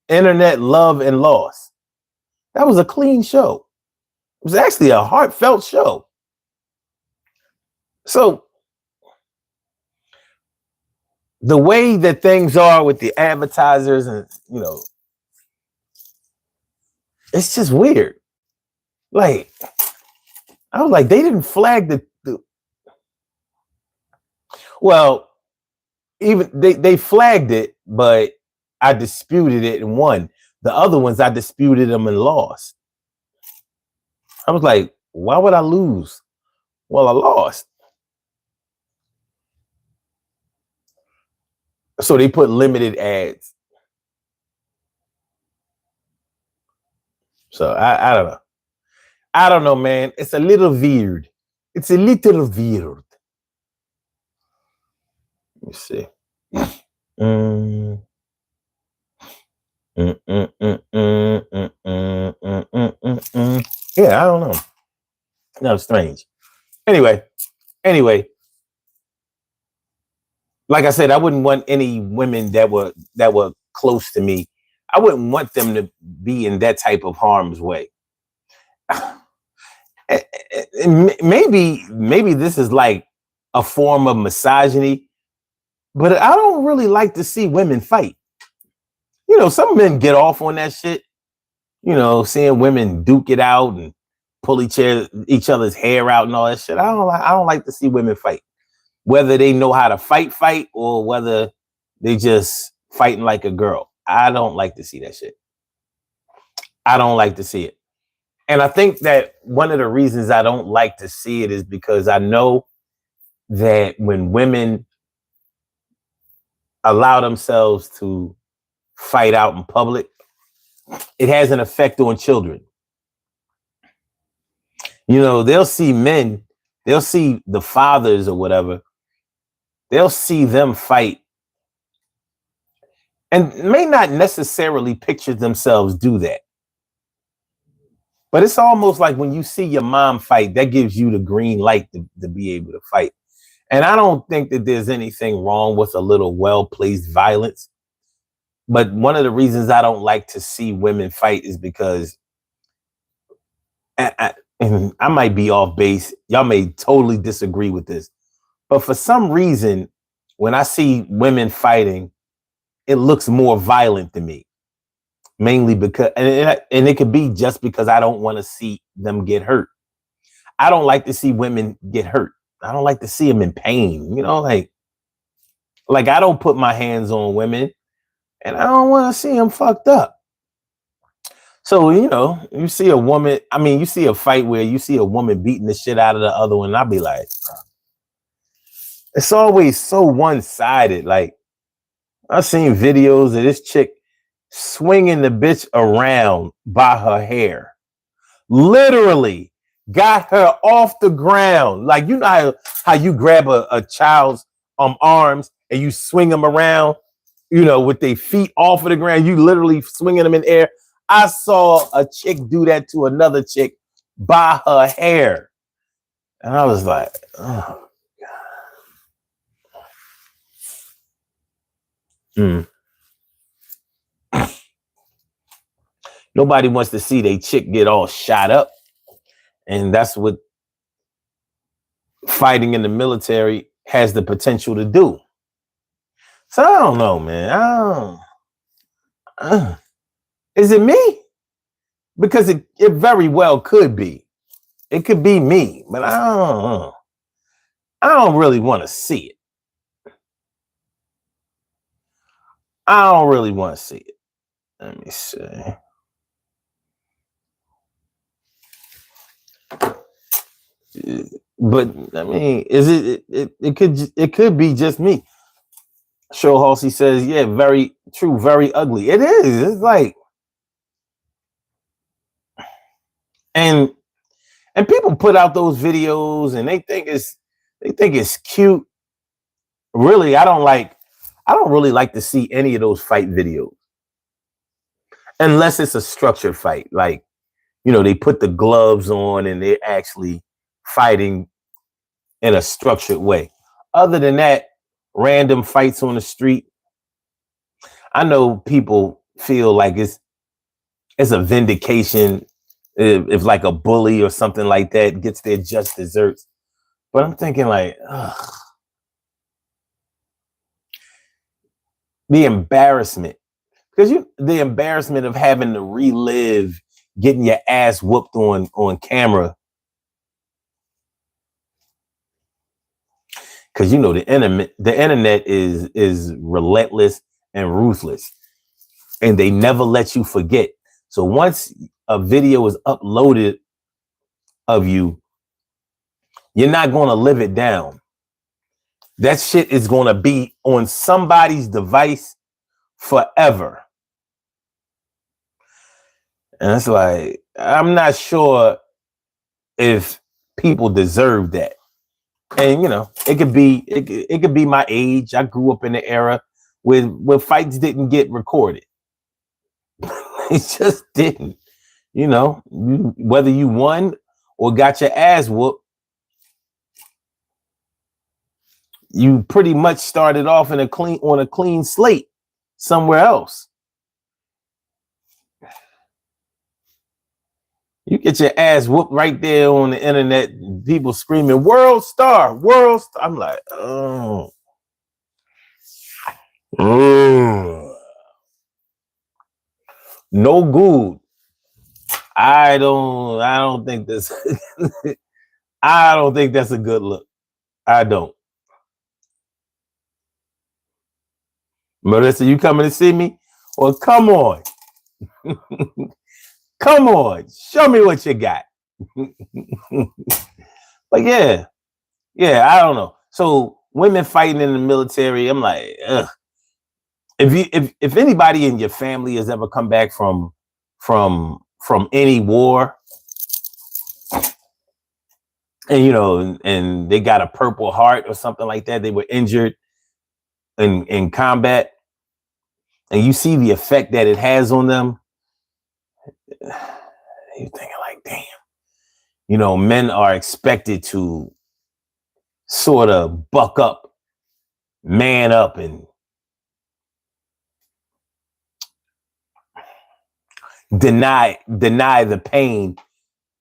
A: Internet Love and Loss, that was a clean show. It was actually a heartfelt show. So the way that things are with the advertisers, and it's just weird. Like, I was like, they didn't flag the well, even they flagged it, but I disputed it and won. The other ones, I disputed them and lost. I was like, why would I lose? Well, I lost. So they put limited ads. So I don't know. I don't know, man. It's a little weird. It's a little weird. Let me see. Yeah, I don't know. That was strange. Anyway, like I said, I wouldn't want any women that were close to me, I wouldn't want them to be in that type of harm's way. Maybe this is like a form of misogyny, but I don't really like to see women fight. You know, some men get off on that shit. You know, seeing women duke it out and pull each other's hair out and all that shit. I don't like to see women fight. Whether they know how to fight, or whether they just fighting like a girl. I don't like to see that shit. I don't like to see it. And I think that one of the reasons I don't like to see it is because I know that when women allow themselves to fight out in public, it has an effect on children. You know, they'll see men, they'll see the fathers or whatever, they'll see them fight and may not necessarily picture themselves do that. But it's almost like when you see your mom fight, that gives you the green light to be able to fight. And I don't think that there's anything wrong with a little well-placed violence. But one of the reasons I don't like to see women fight is because, and I might be off base. Y'all may totally disagree with this. But for some reason, when I see women fighting, it looks more violent to me. Mainly because, and it could be just because I don't want to see them get hurt. I don't like to see women get hurt. I don't like to see them in pain. You know, like I don't put my hands on women, and I don't want to see them fucked up. So, you know, you see a woman, I mean, you see a fight where you see a woman beating the shit out of the other one, and I'll be like, it's always so one-sided. Like, I've seen videos of this chick swinging the bitch around by her hair. Literally got her off the ground. Like, you know how you grab a child's arms and you swing them around, you know, with their feet off of the ground. You literally swinging them in air. I saw a chick do that to another chick by her hair. And I was like, oh, God. Nobody wants to see their chick get all shot up. And that's what fighting in the military has the potential to do. So I don't know, man. Is it me? Because it very well could be. It could be me, but I don't really want to see it. I don't really want to see it. Let me see. But I mean, is it could be just me. Show Halsey says, yeah, very true, very ugly. It is. It's like, and people put out those videos and they think it's cute. Really, I don't really like to see any of those fight videos unless it's a structured fight. Like, you know, they put the gloves on and they're actually fighting in a structured way. Other than that, random fights on the street. I know people feel like it's a vindication if like a bully or something like that gets their just desserts. But I'm thinking like, ugh. The embarrassment. Because the embarrassment of having to relive getting your ass whooped on camera. Because you know the internet is relentless and ruthless, and they never let you forget. So once a video is uploaded of you, you're not going to live it down. That shit is going to be on somebody's device forever. And it's like, I'm not sure if people deserve that. And you know, it could be my age. I grew up in the era where fights didn't get recorded. It just didn't. You know, whether you won or got your ass whooped, you pretty much started off on a clean slate. somewhere else. You get your ass whooped right there on the internet. People screaming, world star, world star. I'm like, oh. No good. I don't think this I don't think that's a good look. I don't. Melissa, you coming to see me? Well, come on. Come on. Show me what you got. But yeah, I don't know. So women fighting in the military, I'm like, ugh. If anybody in your family has ever come back from any war, and and they got a Purple Heart or something like that, they were injured in combat, and you see the effect that it has on them, you're thinking like, damn, men are expected to sort of buck up, man up, and deny the pain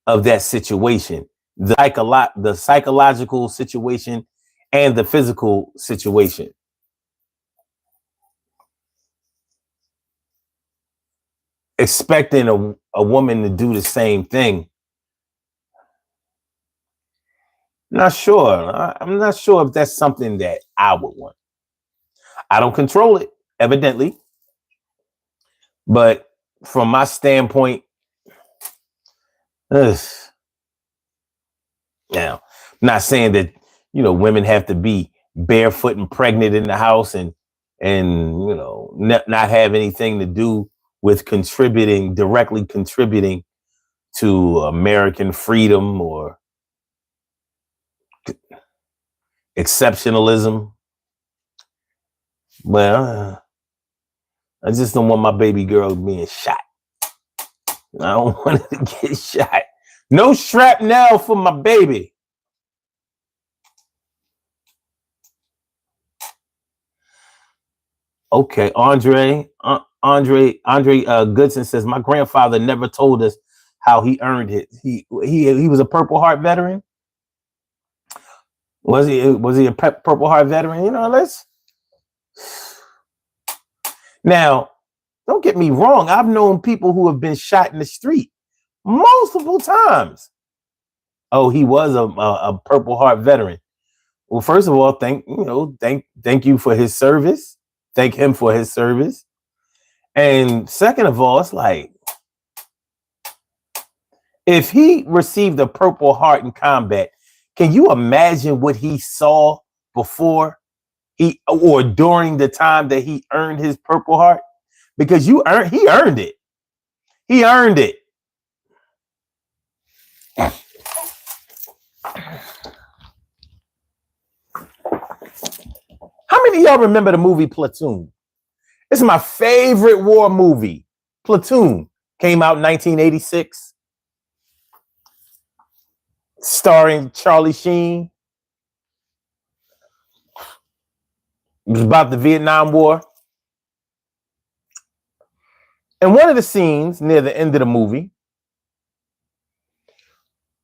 A: of that situation, the psychological situation and the physical situation. Expecting a woman to do the same thing. Not sure. I'm not sure if that's something that I would want. I don't control it, evidently. But from my standpoint, now, I'm not saying that, women have to be barefoot and pregnant in the house and not have anything to do with directly contributing to American freedom or exceptionalism. Well, I just don't want my baby girl being shot. I don't want her to get shot. No shrapnel for my baby. Okay, Andre Goodson says, my grandfather never told us how he earned it. He was a Purple Heart veteran. Was he a Purple Heart veteran? Now, don't get me wrong. I've known people who have been shot in the street multiple times. Oh, he was a Purple Heart veteran. Well, first of all, thank you for his service. Thank him for his service. And second of all, it's like, if he received a Purple Heart in combat, can you imagine what he saw before or during the time that he earned his Purple Heart? Because he earned it. He earned it. How many of y'all remember the movie Platoon? It's my favorite war movie. Platoon came out in 1986. Starring Charlie Sheen. It was about the Vietnam War. And one of the scenes near the end of the movie,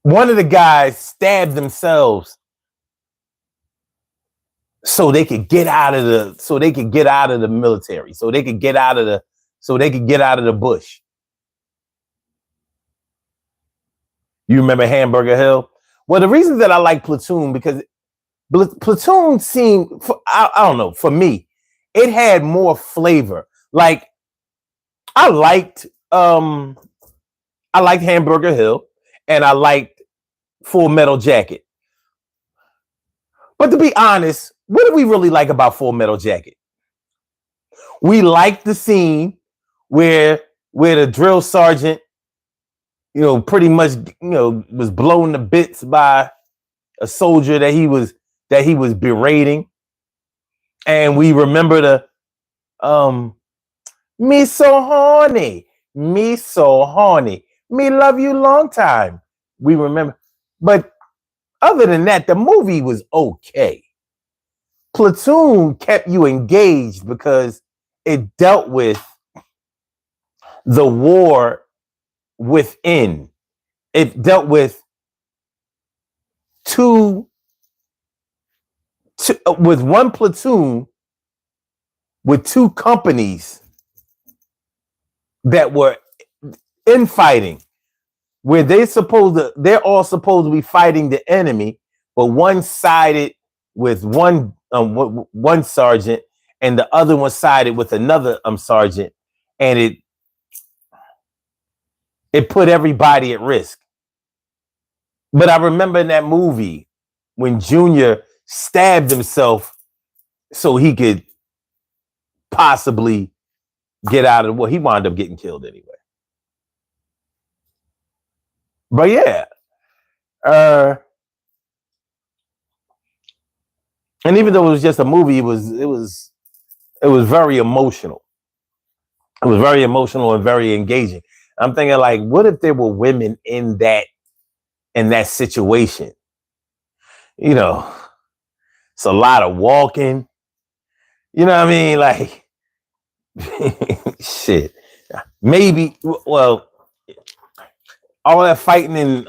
A: one of the guys stabbed themselves so they could get out of the military, so they could get out of the bush. You remember Hamburger Hill? Well, the reason that I like Platoon, because Platoon seemed, I don't know, for me, it had more flavor. Like, I liked Hamburger Hill and I liked Full Metal Jacket. But to be honest, what do we really like about Full Metal Jacket? We liked the scene where the drill sergeant, pretty much, was blown to bits by a soldier that he was berating. And we remember the me so horny, me love you long time. We remember. But other than that, the movie was okay. Platoon kept you engaged because it dealt with the war within. It dealt with with one platoon with two companies that were infighting, where they're all supposed to be fighting the enemy, but one sided with one sergeant and the other one sided with another sergeant, and it put everybody at risk. But I remember in that movie when Junior stabbed himself so he could possibly get out of the war. He wound up getting killed anyway. But yeah, and even though it was just a movie, it was very emotional. It was very emotional and very engaging. I'm thinking, like, what if there were women in that situation? You know, it's a lot of walking. You know what I mean? Like, shit. Maybe, well, all that fighting in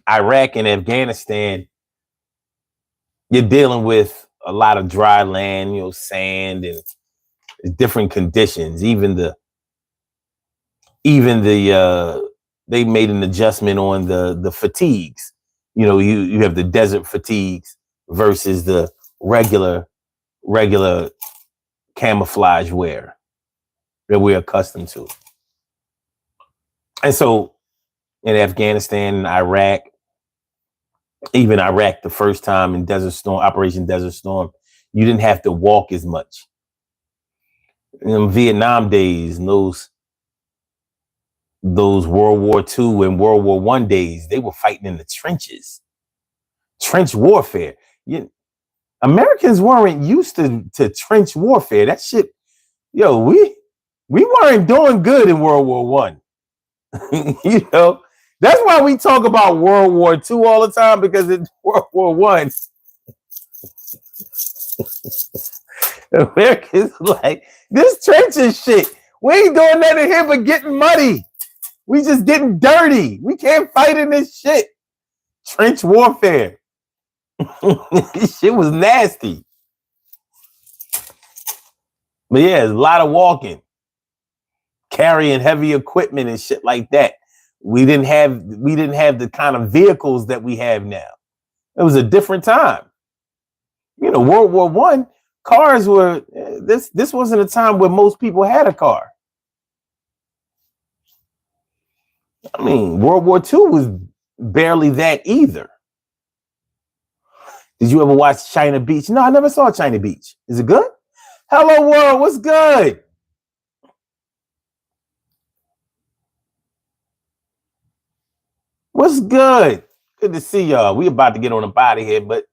A: Iraq and Afghanistan, you're dealing with a lot of dry land, sand and different conditions. Even the they made an adjustment on the fatigues. You have the desert fatigues versus the regular camouflage wear that we're accustomed to. And so in Afghanistan and Iraq, even Iraq, the first time in Operation Desert Storm, you didn't have to walk as much. In Vietnam days, and those World War II and World War I days, they were fighting in the trenches. Trench warfare. Americans weren't used to trench warfare. That shit, we weren't doing good in World War I. That's why we talk about World War II all the time, because in World War I, Americans like, this trenches shit. We ain't doing nothing here but getting muddy. We just getting dirty. We can't fight in this shit. Trench warfare. This shit was nasty. But yeah, there's a lot of walking, carrying heavy equipment and shit like that. We didn't have the kind of vehicles that we have now. It was a different time. World War I, cars were this wasn't a time where most people had a car. I mean, World War II was barely that either. Did you ever watch China Beach? No, I never saw China Beach. Is it good? Hello world, what's good? What's good? Good to see y'all. We about to get on up out of here, but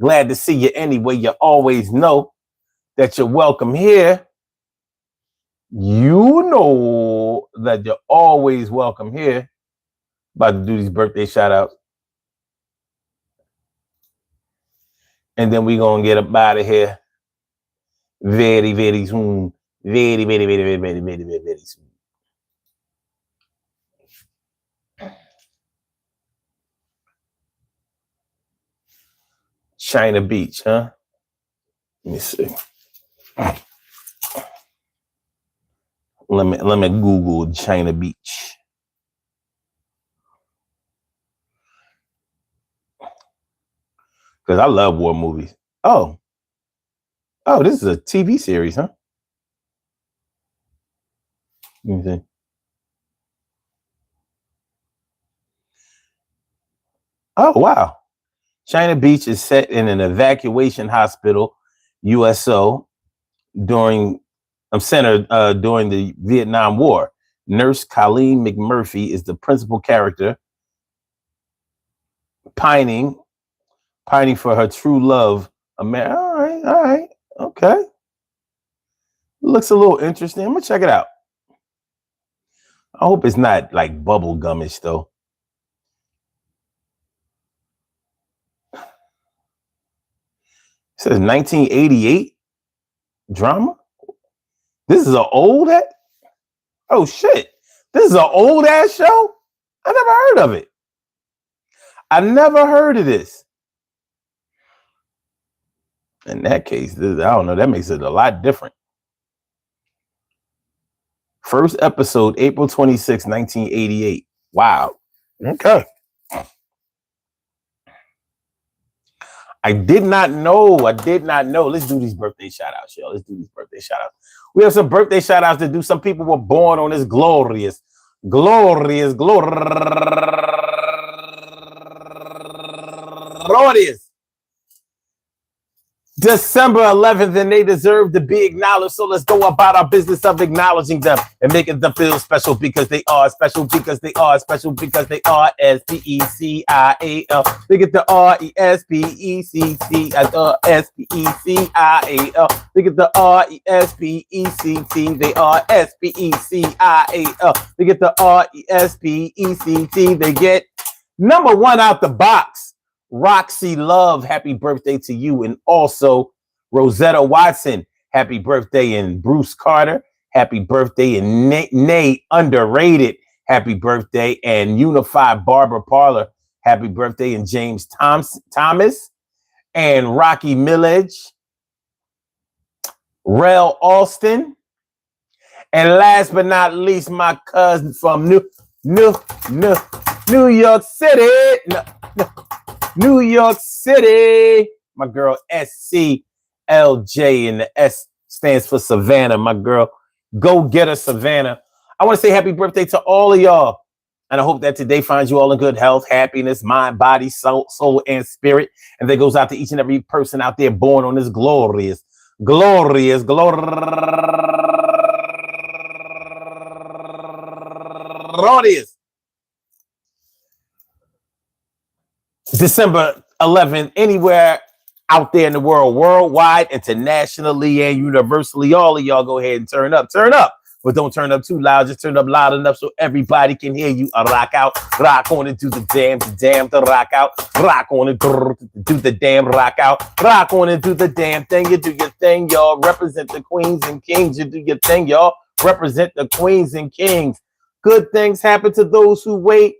A: glad to see you anyway. You always know that you're welcome here. You know that you're always welcome here. About to do these birthday shout outs. And then we gonna get up out of here very, very soon. Very, very, very, very, very, very, very, very soon. China Beach, huh? Let me see. Let me Google China Beach. Because I love war movies. Oh, this is a TV series, huh? Let me see. Oh, wow. China Beach is set in an evacuation hospital, USO, during the Vietnam War. Nurse Colleen McMurphy is the principal character, pining for her true love. All right, okay. Looks a little interesting. I'm gonna check it out. I hope it's not like bubble gummish though. It says 1988 drama. This is an old ass. Oh shit! This is an old ass show. I never heard of it. I never heard of this. In that case, I don't know. That makes it a lot different. First episode, April 26, 1988. Wow. Okay. I did not know. Let's do these birthday shout outs, yo. We have some birthday shout outs to do. Some people were born on this glorious December 11th, and they deserve to be acknowledged. So let's go about our business of acknowledging them and making them feel special because they are special, because they are special, because they are SPECIAL. Look at the RESPECT, SPECIAL. Look at the RESPECT, they are SPECIAL. Look at the RESPECT, they get number one out the box. Roxy Love, happy birthday to you. And also Rosetta Watson, happy birthday. And Bruce Carter, happy birthday. And Nay Underrated, happy birthday. And Unified Barber Parlor, happy birthday. And James Thomas and Rocky Millage, Rel Alston. And last but not least, my cousin from New York City. New York City, my girl SCLJ, and the S stands for Savannah, my girl. Go get her, Savannah. I want to say happy birthday to all of y'all. And I hope that today finds you all in good health, happiness, mind, body, soul, and spirit. And that goes out to each and every person out there born on this glorious December 11th, anywhere out there in the world, worldwide, internationally, and universally. All of y'all go ahead and turn up, but don't turn up too loud. Just turn up loud enough so everybody can hear you. Rock out, rock on and do the damn to rock out, rock on and do the damn rock out, rock on and do the damn thing. You do your thing, y'all. Represent the queens and kings. You do your thing, y'all. Represent the queens and kings. Good things happen to those who wait.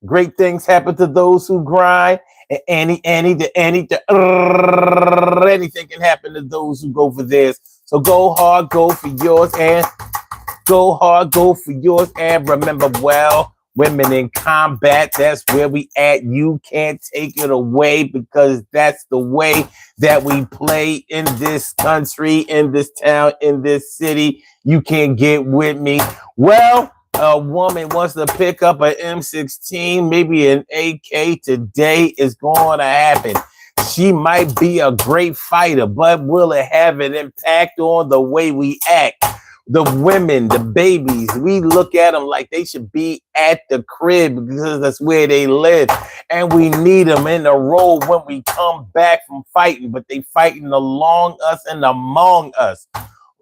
A: Great things happen to those who grind. And anything can happen to those who go for theirs. So go hard, go for yours, and remember, well, women in combat, that's where we at. You can't take it away because that's the way that we play in this country, in this town, in this city. You can't get with me. Well, a woman wants to pick up an M16, maybe an AK today, is going to happen. She might be a great fighter, but will it have an impact on the way we act? The women, the babies, we look at them like they should be at the crib because that's where they live. And we need them in the role when we come back from fighting, but they fighting along us and among us.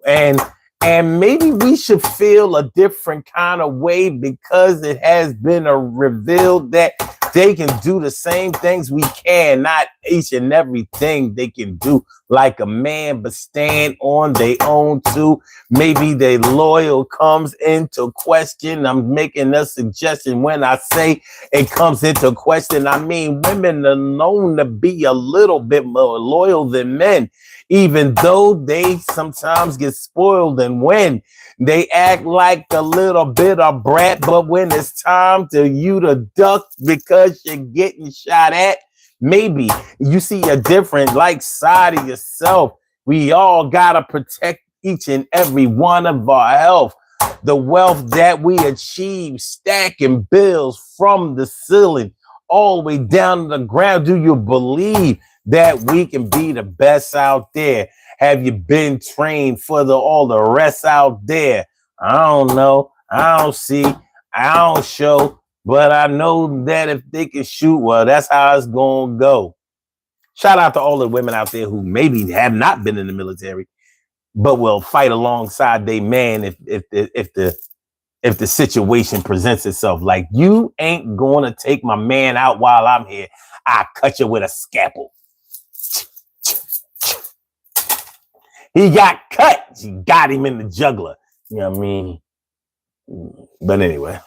A: And maybe we should feel a different kind of way because it has been revealed that they can do the same things we can, not each and everything they can do like a man, but stand on their own too. Maybe their loyal comes into question. I'm making a suggestion when I say it comes into question. I mean, women are known to be a little bit more loyal than men, even though they sometimes get spoiled and win. They act like a little bit of brat, but when it's time to you to duck because you're getting shot at, maybe you see a different side of yourself. We all gotta protect each and every one of our health. The wealth that we achieve, stacking bills from the ceiling all the way down to the ground. Do you believe that we can be the best out there? Have you been trained for all the rest out there? I don't know. I don't see. I don't show. But I know that if they can shoot, well, that's how it's going to go. Shout out to all the women out there who maybe have not been in the military, but will fight alongside their man if the situation presents itself. Like, you ain't going to take my man out while I'm here. I cut you with a scalpel. He got cut. She got him in the juggler. You know what I mean? But anyway,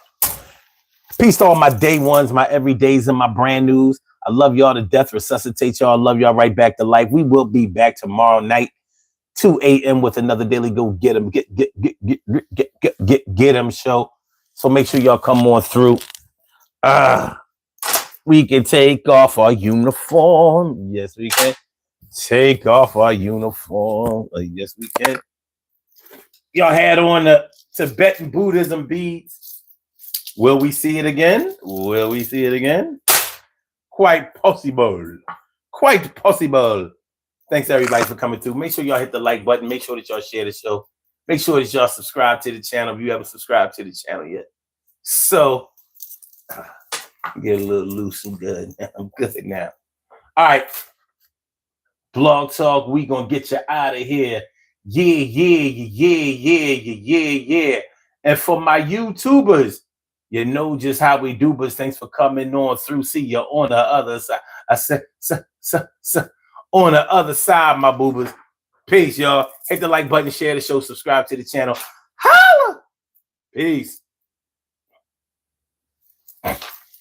A: peace to all my day ones, my everydays, and my brand news. I love y'all to death. Resuscitate y'all. I love y'all right back to life. We will be back tomorrow night, 2 a.m. with another daily go get him, get him show. So make sure y'all come on through. We can take off our uniform. Yes, we can. Take off our uniform. Yes, we can. Y'all had on the Tibetan Buddhism beads. Will we see it again? Will we see it again? Quite possible. Quite possible. Thanks everybody for coming through. Make sure y'all hit the like button. Make sure that y'all share the show. Make sure that y'all subscribe to the channel if you haven't subscribed to the channel yet. So, get a little loose and good. I'm good now. All right. Blog Talk, we gonna get you out of here. Yeah. And for my YouTubers, you know just how we do, but thanks for coming on through. See you on the other side. I said, on the other side, my boobers. Peace, y'all. Hit the like button, share the show, subscribe to the channel. Holla! Peace.